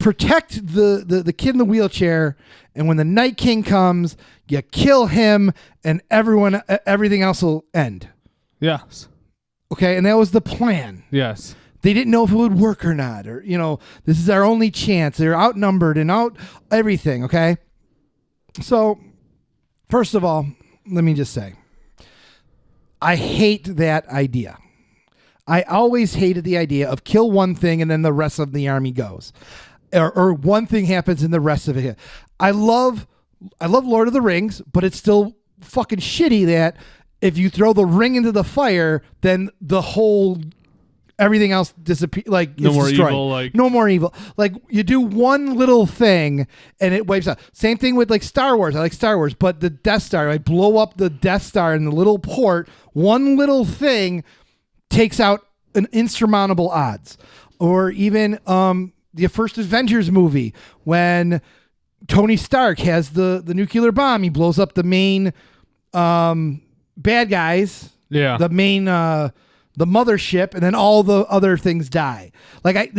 protect the kid in the wheelchair. And when the Night King comes, you kill him and everything else will end. Yes. Okay. And that was the plan. Yes. They didn't know if it would work or not, or, this is our only chance. They're outnumbered and out everything. Okay. So first of all, let me just say, I hate that idea. I always hated the idea of kill one thing and then the rest of the army goes, or one thing happens and the rest of it. I love Lord of the Rings, but it's still fucking shitty that if you throw the ring into the fire, then the whole everything else disappear. Like No it's more destroyed. evil, like- no more evil. Like you do one little thing and it wipes out. Same thing with like Star Wars. I like Star Wars, but the Death Star, I blow up the Death Star in the little port. One little thing takes out an insurmountable odds. Or even the first Avengers movie when Tony Stark has the nuclear bomb. He blows up the main bad guys. Yeah. The main the mothership, and then all the other things die. Like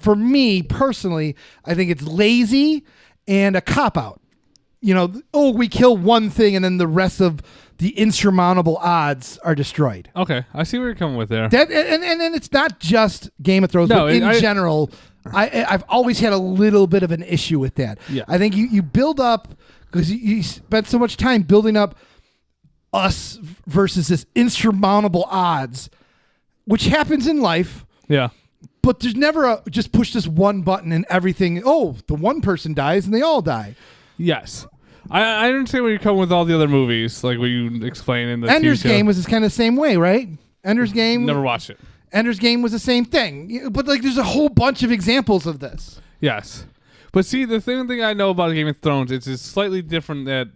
for me personally, I think it's lazy and a cop out. You know, we kill one thing and then the rest of the insurmountable odds are destroyed. Okay, I see where you're coming with there. That and it's not just Game of Thrones, but in general, I've always had a little bit of an issue with that. Yeah. I think you build up because you spent so much time building up us versus this insurmountable odds, which happens in life. Yeah. But there's never just push this one button and everything. Oh, the one person dies and they all die. Yes. I understand where you're coming with all the other movies, like what you explained in the Ender's TV show. Game was kind of the same way, right? Ender's Game. Never watched it. Ender's Game was the same thing. But like, there's a whole bunch of examples of this. Yes. But see, the thing I know about Game of Thrones is it's slightly different that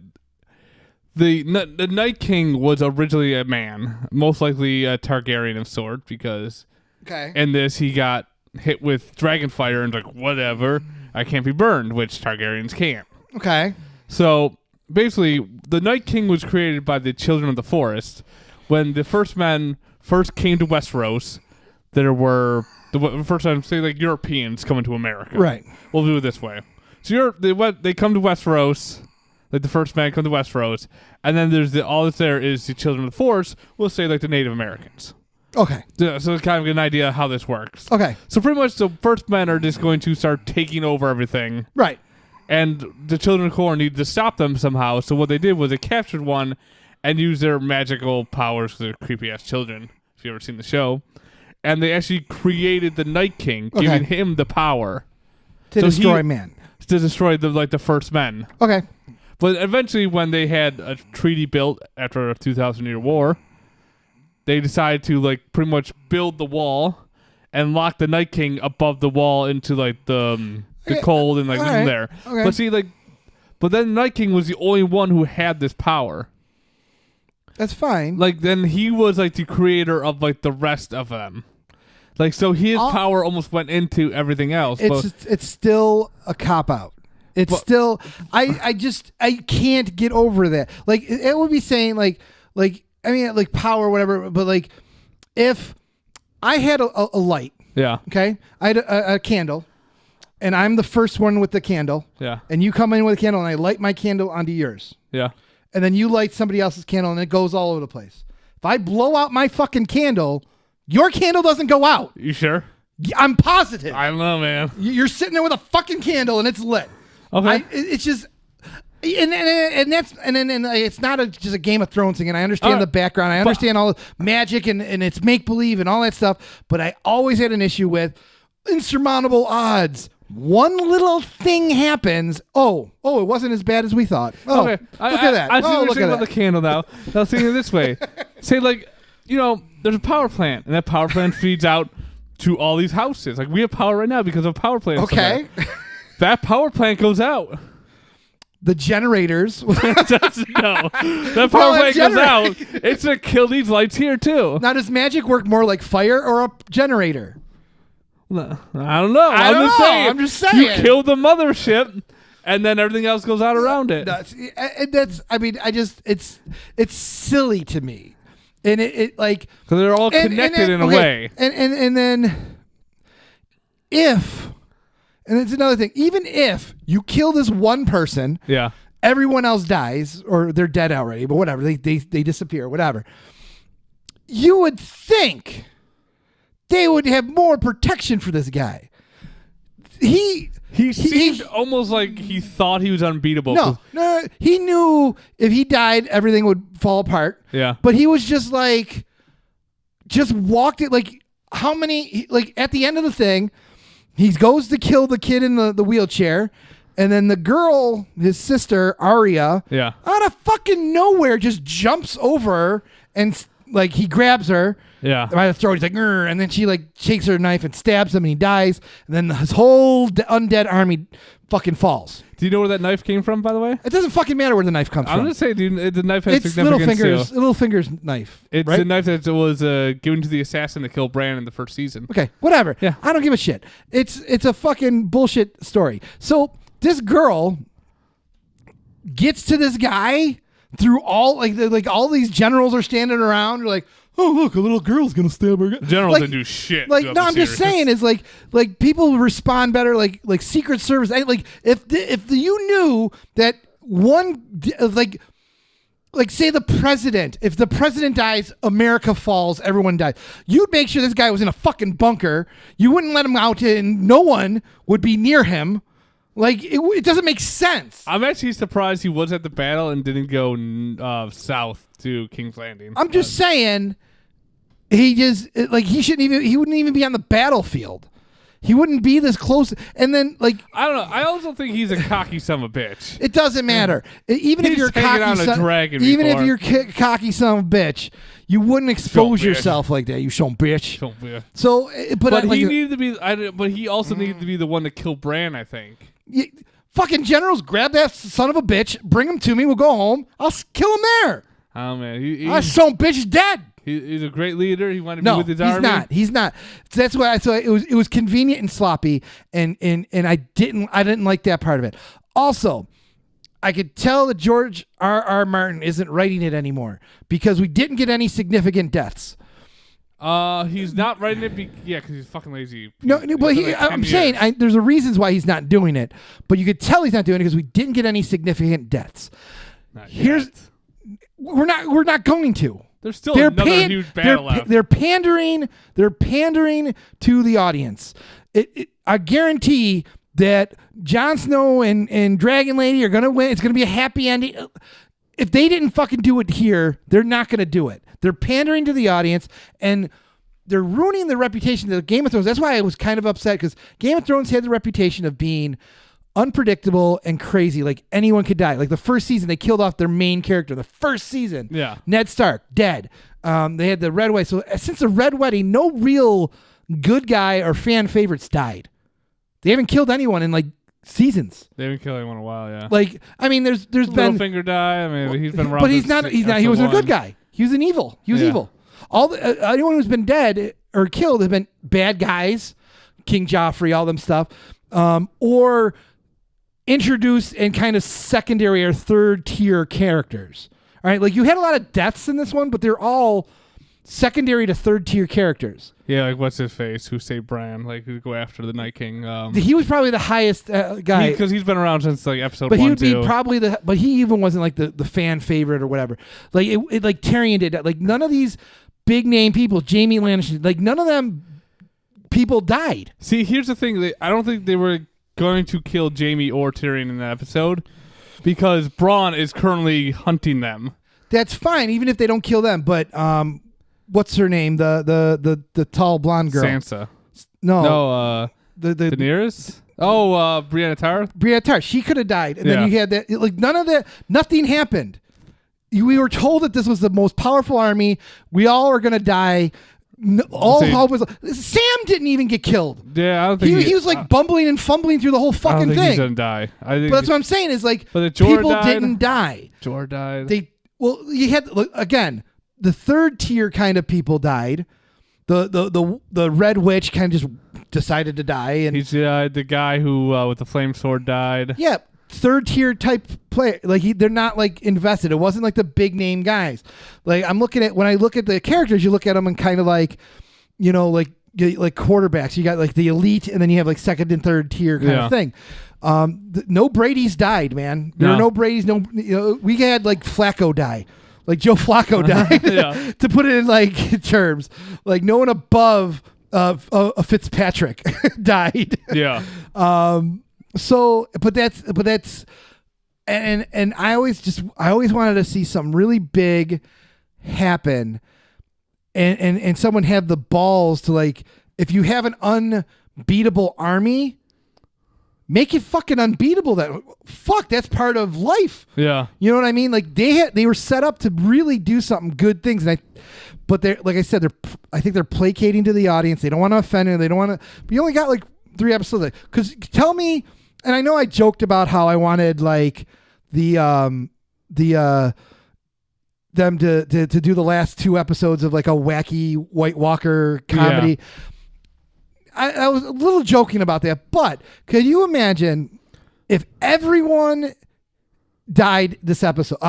the Night King was originally a man, most likely a Targaryen of sort, because in this he got hit with dragon fire and like, whatever, I can't be burned, which Targaryens can't. Okay. So basically, the Night King was created by the Children of the Forest. When the first men first came to Westeros, there were the first time, say, like Europeans coming to America. Right. We'll do it this way. So they come to Westeros, like the first men come to Westeros, and then there's all that's there is the Children of the Forest. We'll say like the Native Americans. Okay. So it's kind of an idea of how this works. Okay. So pretty much the first men are just going to start taking over everything. Right. And the Children of Korra needed to stop them somehow. So what they did was they captured one and used their magical powers, because they're creepy-ass children, if you've ever seen the show. And they actually created the Night King, giving him the power. To destroy man. To destroy the first men. Okay. But eventually, when they had a treaty built after a 2,000-year war, they decided to pretty much build the wall and lock the Night King above the wall into the cold and leave him there. Okay. But see, but then Night King was the only one who had this power. That's fine. Then he was the creator of the rest of them. So his power almost went into everything else. It's still a cop out. It's still I can't get over that. It would be saying power or whatever, but if I had a light, yeah, okay, I had a candle, and I'm the first one with the candle, yeah, and you come in with a candle, and I light my candle onto yours, yeah, and then you light somebody else's candle, and it goes all over the place. If I blow out my fucking candle, your candle doesn't go out. You sure? I'm positive. I don't know, man. You're sitting there with a fucking candle, and it's lit. Okay. It's just, and it's not just a Game of Thrones thing. And I understand the background. I understand all the magic and it's make believe and all that stuff. But I always had an issue with insurmountable odds. One little thing happens. Oh, it wasn't as bad as we thought. Oh, okay. Look at that. I see what you're look saying at about the candle now. I was thinking this way. Say there's a power plant, and that power plant feeds out to all these houses. We have power right now because of power plants. Okay. That power plant goes out. The generators. No. That power plant goes out. It's going to kill these lights here, too. Now, does magic work more like fire or a generator? I don't know. I'm just saying. You kill the mothership, and then everything else goes out around it. It's silly to me. And because they're all connected in a way. And then and it's another thing, even if you kill this one person, yeah, everyone else dies or they're dead already, but whatever, they disappear, whatever. You would think they would have more protection for this guy. He seemed almost like he thought he was unbeatable. No, he knew if he died, everything would fall apart. Yeah. But he was just walked it at the end of the thing, he goes to kill the kid in the wheelchair, and then the girl, his sister, Arya, yeah, out of fucking nowhere just jumps over and like he grabs her Yeah. by the throat. He's like, "Grr," and then she like shakes her knife and stabs him, and he dies. And then his whole undead army fucking falls. Do you know where that knife came from, by the way? It doesn't fucking matter where the knife comes I'm from. gonna say, dude, the knife has It's significance too. Little Fingers knife. It's right? the knife that was given to the assassin to kill Bran in the first season. Okay, whatever. Yeah. I don't give a shit. It's a fucking bullshit story. So this girl gets to this guy through all like all these generals are standing around. You're like, oh look, a little girl's gonna stab her. Generals like, didn't do shit. Like throughout no, the I'm just series. saying is like people respond better. Like Secret Service. Like if you knew that one like say the president, if the president dies, America falls, everyone dies. You'd make sure this guy was in a fucking bunker. You wouldn't let him out and no one would be near him. Like, it doesn't make sense. I'm actually surprised he was at the battle and didn't go south to King's Landing. I'm just saying, he wouldn't even be on the battlefield. He wouldn't be this close. And then, like, I don't know. I also think he's a cocky son of a bitch. it doesn't matter. Even if He's you're hanging on a dragon even if before. you're cocky son of a bitch, you wouldn't expose bitch. yourself like that. You son bitch. So, yeah. So, But like, he needed to be. But he also needed to be the one to kill Bran. I think. fucking generals, grab that son of a bitch, bring him to me. We'll go home. I'll kill him there. Oh man, That son of a bitch is dead. he's a great leader. He wanted to No, be with his he's army. not. He's not. So that's why. So it was convenient and sloppy, and I didn't like that part of it. Also, I could tell that George R. Martin isn't writing it anymore because we didn't get any significant deaths. He's not writing it. Because he's fucking lazy. No, He's but been like 10 I'm years. saying there's a reasons why he's not doing it, but you could tell he's not doing it because we didn't get any significant deaths. Not Here's yet. we're not going to. There's still another huge battle left. They're pandering to the audience. I guarantee that Jon Snow and Dragon Lady are gonna win. It's gonna be a happy ending. If they didn't fucking do it here, they're not gonna do it. They're pandering to the audience and they're ruining the reputation of Game of Thrones. That's why I was kind of upset because Game of Thrones had the reputation of being unpredictable and crazy. Like anyone could die. Like the first season, they killed off their main character. The first season, Yeah. Ned Stark dead. They had the Red Wedding. So since the Red Wedding, no real good guy or fan favorites died. They haven't killed anyone in like seasons. They haven't killed anyone in a while. Yeah. Like I mean, there's been Littlefinger die. I mean, he's been around. but he's since not. He's not. He wasn't a good guy. He was an evil. He was Yeah. evil. Anyone who's been dead or killed have been bad guys, King Joffrey, all them stuff, or introduced and kind of secondary or third tier characters. All right, like you had a lot of deaths in this one, but they're all secondary to third tier characters. Yeah, like what's his face? Who saved Bran? Like who go after the Night King? He was probably the highest guy. Because he's been around since like episode But 1, he would 2. be probably but he even wasn't like the fan favorite or whatever. Like it like Tyrion did that. Like none of these big name people, Jaime Lannister, like none of them people died. See, here's the thing. I don't think they were going to kill Jaime or Tyrion in that episode because Bronn is currently hunting them. That's fine, even if they don't kill them. But what's her name? The tall blonde girl. Sansa. No, the Daenerys? Oh, Brienne Tarth? Brienne of Tarth. She could have died, and then Yeah. you had that. Like none of that. Nothing happened. We were told that this was the most powerful army. We all are gonna die. All See- hope was. Sam didn't even get killed. Yeah, I don't think He was like bumbling and fumbling through the whole I don't fucking think he's thing. gonna die. I think But that's what I'm saying is like But the Jorah people died. didn't die. Jorah died. You had look, again the third tier kind of people died. The Red Witch kind of just decided to die, and He's the guy who with the flame sword died. yeah, third tier type player. Like they're not like invested. It wasn't like the big name guys. Like when I look at the characters, you look at them and kind of like, like quarterbacks. You got like the elite, and then you have like second and third tier kind of thing. No Brady's died, man. There No. are no Brady's. No, we had like Flacco die. Like Joe Flacco died, Yeah. to put it in like terms. Like no one above Fitzpatrick died. Yeah. So, but that's, and I always wanted to see something really big happen, and someone have the balls to like, if you have an unbeatable army, make it fucking unbeatable. That's part of life. Yeah. You know what I mean? Like they were set up to really do something good things, but they're, like I said, I think they're placating to the audience. They don't want to offend them. They don't want to. But you only got like 3 episodes. Because tell me, and I know I joked about how I wanted like them to do the last 2 episodes of like a wacky White Walker comedy. Yeah. I was a little joking about that, but could you imagine if everyone died this episode?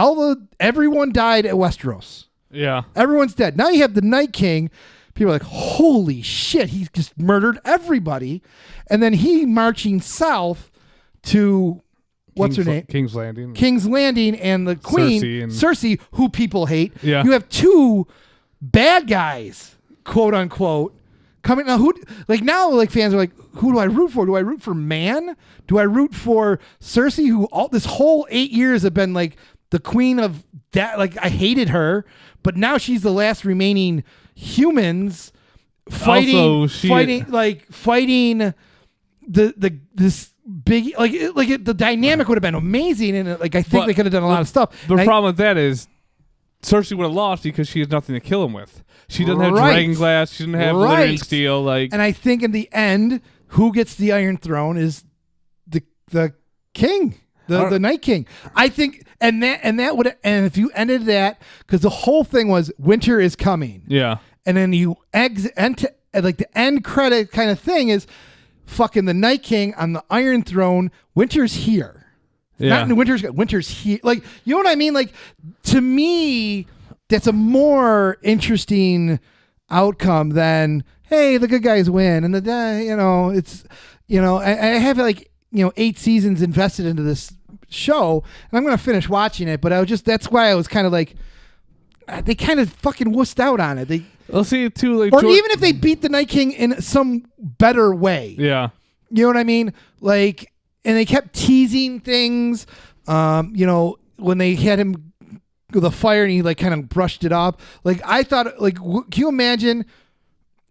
Everyone died at Westeros. Yeah. Everyone's dead. Now you have the Night King. People are like, holy shit, he just murdered everybody. And then he marching south to, what's her name? King's Landing. King's Landing and the queen, Cersei, who people hate. Yeah. You have 2 bad guys, quote unquote, coming now. Now fans are like, who do I root for? Do I root for Man? Do I root for Cersei, who this whole 8 years have been like the queen of that? Like, I hated her, but now she's the last remaining humans fighting this big the dynamic would have been amazing, and I think they could have done a lot of stuff. The problem with that is Cersei would have lost because she has nothing to kill him with. She doesn't have dragon glass. She doesn't have Valyrian steel. And I think in the end, who gets the Iron Throne is the king, the Night King. I think, and if you ended that, because the whole thing was winter is coming. Yeah. And then you like the end credit kind of thing is fucking the Night King on the Iron Throne. Winter's here. Yeah. Not winter's here. Like, you know what I mean? Like, to me, that's a more interesting outcome than, hey, the good guys win. And I have 8 seasons invested into this show, and I'm going to finish watching it. But that's why I was kind of like, they kind of fucking wussed out on it. I'll see it too. Even if they beat the Night King in some better way. Yeah. You know what I mean? Like, and they kept teasing things, when they had him with a fire and he kind of brushed it off. Like, I thought, can you imagine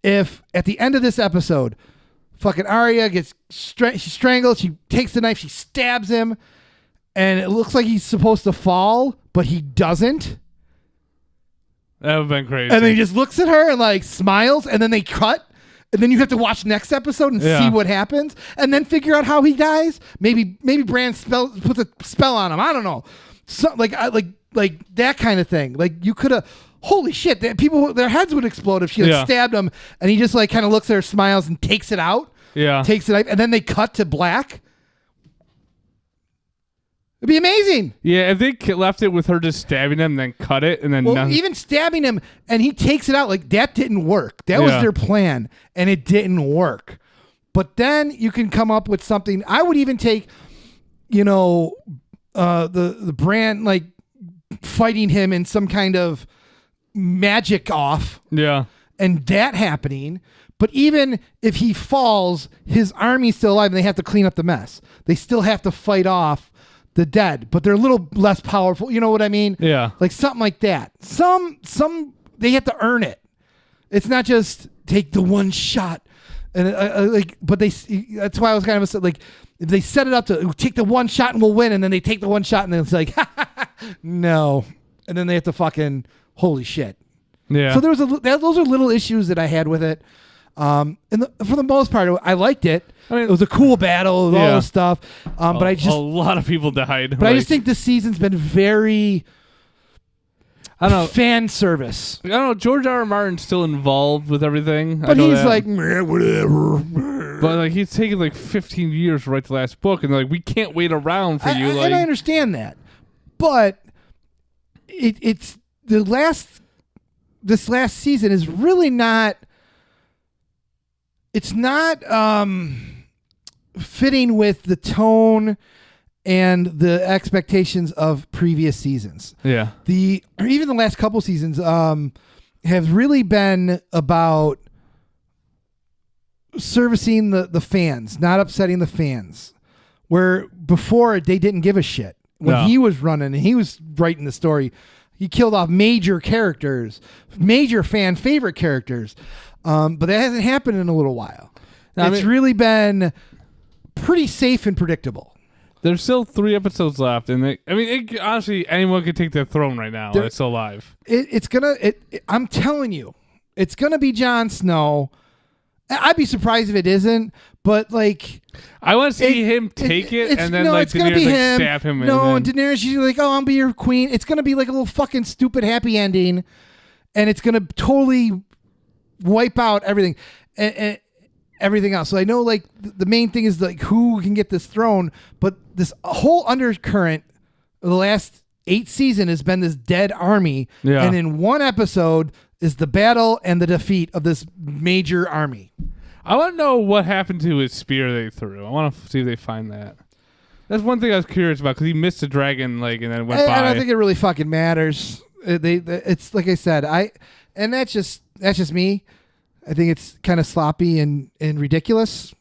if at the end of this episode, fucking Arya gets strangled, she takes the knife, she stabs him, and it looks like he's supposed to fall, but he doesn't. That would have been crazy. And then he just looks at her and smiles, and then they cut. And then you have to watch next episode and see what happens, and then figure out how he dies. Maybe Bran puts a spell on him. I don't know. So like that kind of thing. Like, you could have. Holy shit! Their heads would explode if she stabbed him, and he just kind of looks at her, smiles, and takes it out. Yeah. Takes it out, and then they cut to black. It'd be amazing. Yeah, if they left it with her just stabbing him, then cut it, and then even stabbing him, and he takes it out, that didn't work. That was their plan, and it didn't work. But then you can come up with something. I would even take, the Bran fighting him in some kind of magic off. Yeah, and that happening. But even if he falls, his army's still alive, and they have to clean up the mess. They still have to fight off the dead, but they're a little less powerful. You know what I mean? Yeah. Like something like that. Some they have to earn it. It's not just take the one shot, and but that's why I was kind of if they set it up to take the one shot and we'll win, and then they take the one shot and then it's like, no, and then they have to fucking holy shit. Yeah. So those are little issues that I had with it. For the most part, I liked it. I mean, it was a cool battle with all this stuff. But a lot of people died. But I just think this season's been very, I don't know, fan service. I don't know. George R. R. Martin's still involved with everything. But he's like, whatever. But he's taken 15 years to write the last book, and we can't wait around for you. And I understand that, but it's this last season is really not. It's not fitting with the tone and the expectations of previous seasons. Yeah. Even the last couple seasons have really been about servicing the fans, not upsetting the fans. Where before they didn't give a shit. When he was running and he was writing the story, he killed off major characters, major fan favorite characters. But that hasn't happened in a little while. It's really been pretty safe and predictable. There's still 3 episodes left, and honestly, anyone could take the throne right now. It's still alive. I'm telling you, it's gonna be Jon Snow. I'd be surprised if it isn't, but like, I want to see him take it, and then like Daenerys like, stab him. No, and Daenerys, she's like, "Oh, I'll be your queen." It's gonna be like a little fucking stupid happy ending, and it's gonna totally wipe out everything and everything else. So I know like the main thing is like who can get this throne, but this whole undercurrent of the last 8 seasons has been this dead army, and in one episode is the battle and the defeat of this major army. I want to know what happened to his spear they threw. I want to see if they find that. That's one thing I was curious about because he missed the dragon, like, and then went by. I don't think it really fucking matters. It's like I said, and that's just me. I think it's kind of sloppy and ridiculous.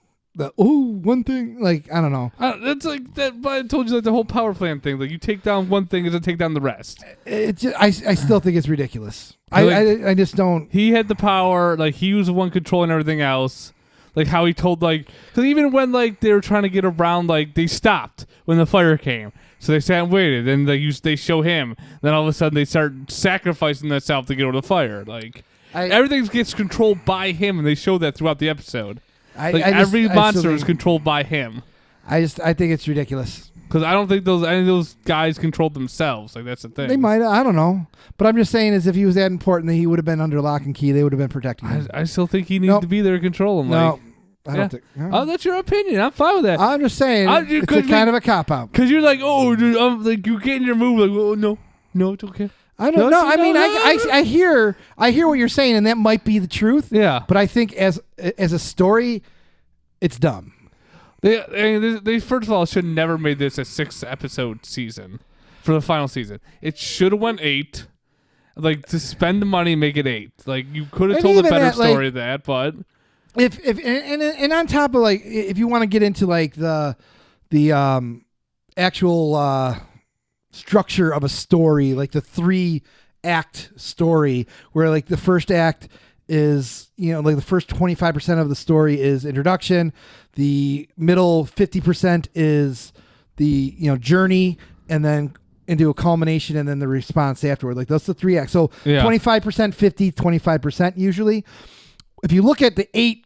One thing, like, I don't know. That's like that. But I told you like the whole power plant thing. Like you take down one thing, is to take down the rest. I still think it's ridiculous. I just don't. He had the power. Like he was the one controlling everything else. Like how he told because even when like they were trying to get around, like they stopped when the fire came. So they sat and waited, and they show him. Then all of a sudden they start sacrificing themselves to get over the fire. Like everything gets controlled by him, and they show that throughout the episode. Every monster is controlled by him. I think it's ridiculous. Because I don't think any of those guys controlled themselves. Like that's the thing. They might. I don't know. But I'm just saying, is if he was that important, that he would have been under lock and key. They would have been protecting him. I still think he needs to be there to control him. No, I don't think. No. Oh, that's your opinion. I'm fine with that. I'm just saying, it's kind of a cop out. Because you're like, oh, dude, I'm like you get in your move. Like, oh no, it's okay. I don't know. I mean, I hear what you're saying, and that might be the truth. Yeah. But I think as a story, it's dumb. They first of all should have never made this a 6-episode season for the final season. It should have went 8. Like to spend the money, make it 8. Like you could have told a better story than that, but if on top of like if you want to get into like the actual structure of a story, like the 3-act story, where like the first act is, like the first 25% of the story is introduction, the middle 50% is the journey, and then into a culmination, and then the response afterward. Like those are the 3 acts. So 25%, 50, 25% usually. If you look at the 8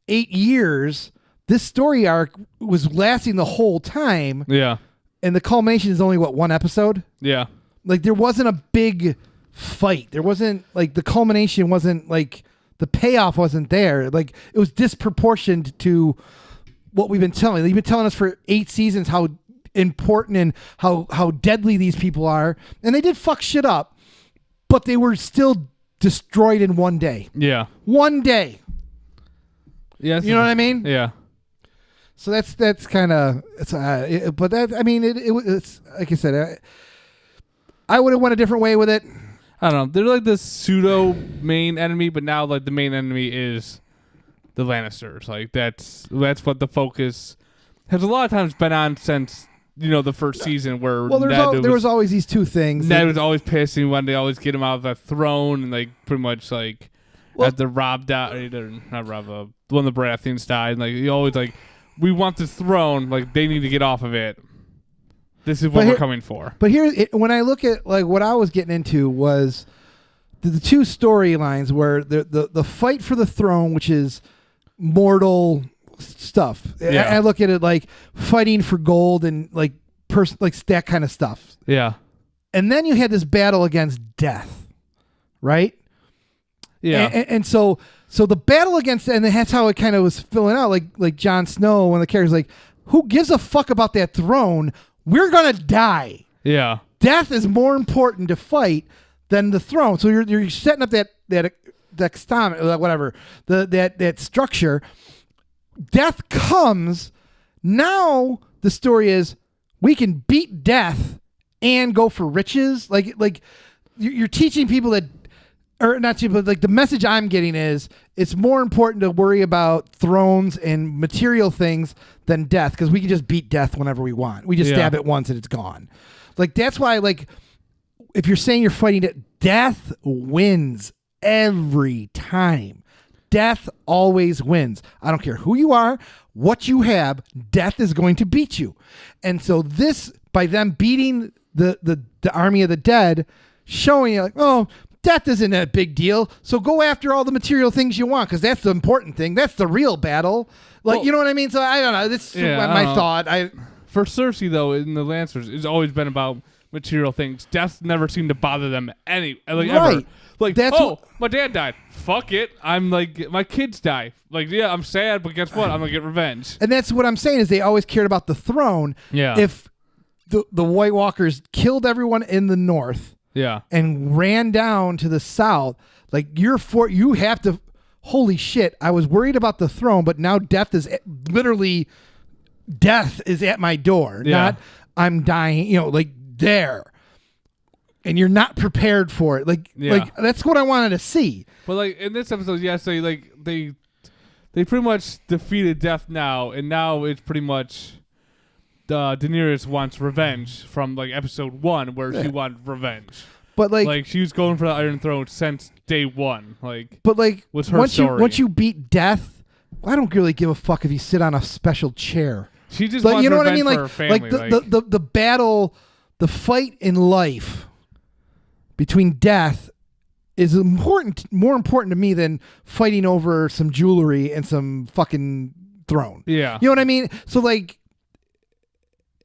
years, this story arc was lasting the whole time. Yeah. And the culmination is only 1 episode? Yeah. Like there wasn't a big fight. There wasn't like the culmination wasn't like the payoff wasn't there. Like it was disproportioned to what we've been telling. You've been telling us for 8 seasons how important and how deadly these people are, and they did fuck shit up, but they were still destroyed in one day. Yeah. One day. Yes. You know what I mean? Yeah. So that's kind of but that I mean it's like I said, I would have went a different way with it. I don't know. They're like the pseudo main enemy, but now like the main enemy is the Lannisters. Like that's what the focus has a lot of times been on since the first season. Where there was always these 2 things. Ned was always pissed, and when they always get him out of the throne, and like pretty much like at the one of the Baratheons died. And, like he always like we want the throne. Like they need to get off of it. This is what we're coming for. But when I look at like what I was getting into was the 2 storylines where the fight for the throne, which is mortal stuff. Yeah. I look at it like fighting for gold and like that kind of stuff. Yeah. And then you had this battle against death, right? Yeah. And so the battle against, and that's how it kind of was filling out. Like Jon Snow, one of the characters, like, who gives a fuck about that throne? We're gonna die. Yeah. Death is more important to fight than the throne. So you're setting up that whatever that structure. Death comes. Now the story is we can beat death and go for riches. Like you're teaching people that, or not people. Like the message I'm getting is it's more important to worry about thrones and material things than death, because we can just beat death whenever we want. We just stab it once and it's gone. Like that's why, like, if you're saying you're fighting it, death wins every time. Death always wins. I don't care who you are, what you have, death is going to beat you. And so this, by them beating the army of the dead, showing you like, oh, death isn't a big deal. So go after all the material things you want, because that's the important thing. That's the real battle. Like, you know what I mean? So I don't know. This is my thought. For Cersei, though, in the Lancers, it's always been about material things. Death never seemed to bother them ever. Like, my dad died. Fuck it. I'm like, my kids die. Like, yeah, I'm sad, but guess what? I'm gonna get revenge. And that's what I'm saying is they always cared about the throne. Yeah. If the White Walkers killed everyone in the north, and ran down to the south, like you have to. Holy shit! I was worried about the throne, but now death is literally at my door. Yeah. Not I'm dying. You know, like there. And you're not prepared for it. Like that's what I wanted to see. But like in this episode, so like they pretty much defeated death now, and now it's pretty much Daenerys wants revenge from like episode 1, where she wanted revenge. But like she was going for the Iron Throne since day 1. But like was her once story. once you beat death, I don't really give a fuck if you sit on a special chair. She just like, wants you know what I revenge mean? for her family. The battle, the fight in life between death is more important to me than fighting over some jewelry and some fucking throne. Yeah. You know what I mean? So like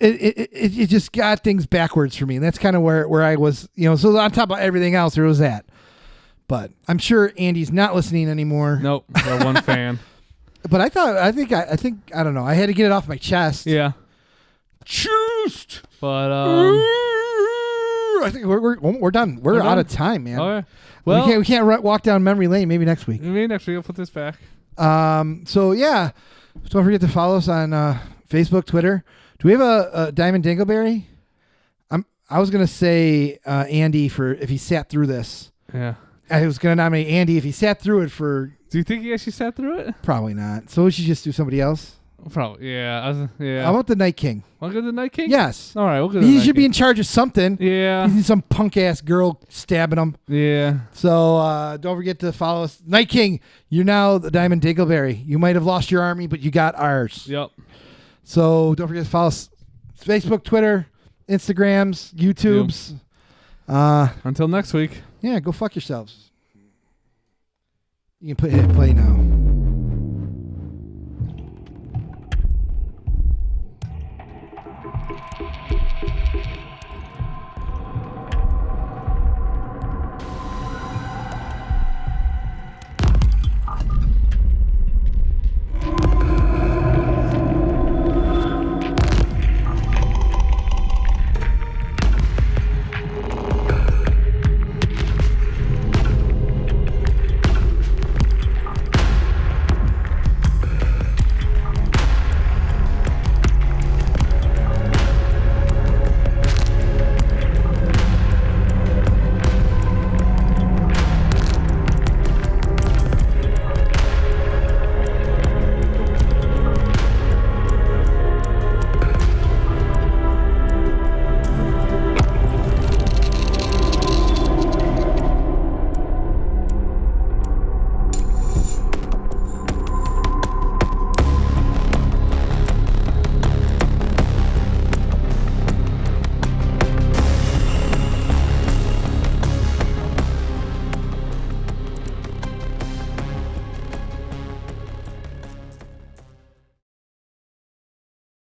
it just got things backwards for me. And that's kind of where I was, so on top of everything else, there was that. But I'm sure Andy's not listening anymore. Nope. Got one fan. But I think I don't know. I had to get it off my chest. Yeah. Chest. But I think we're done. We're out of time, man. Okay. Well, we can't walk down memory lane. Maybe next week. Maybe next week I'll put this back. So yeah, don't forget to follow us on Facebook, Twitter. Do we have a Diamond Dingleberry? I was gonna say Andy for if he sat through this. Yeah. I was gonna nominate Andy if he sat through it for. Do you think he actually sat through it? Probably not. So we should just do somebody else. Probably. Yeah. I want the Night King. Want to go to the Night King? Yes. All right. We'll go. To he should be in charge of something. Yeah. He's some punk ass girl stabbing him. Yeah. So don't forget to follow us. Night King, you're now the Diamond Dingleberry. You might have lost your army, but you got ours. Yep. So don't forget to follow us. Facebook, Twitter, Instagrams, YouTubes. Until next week. Yeah, go fuck yourselves. You can hit play now.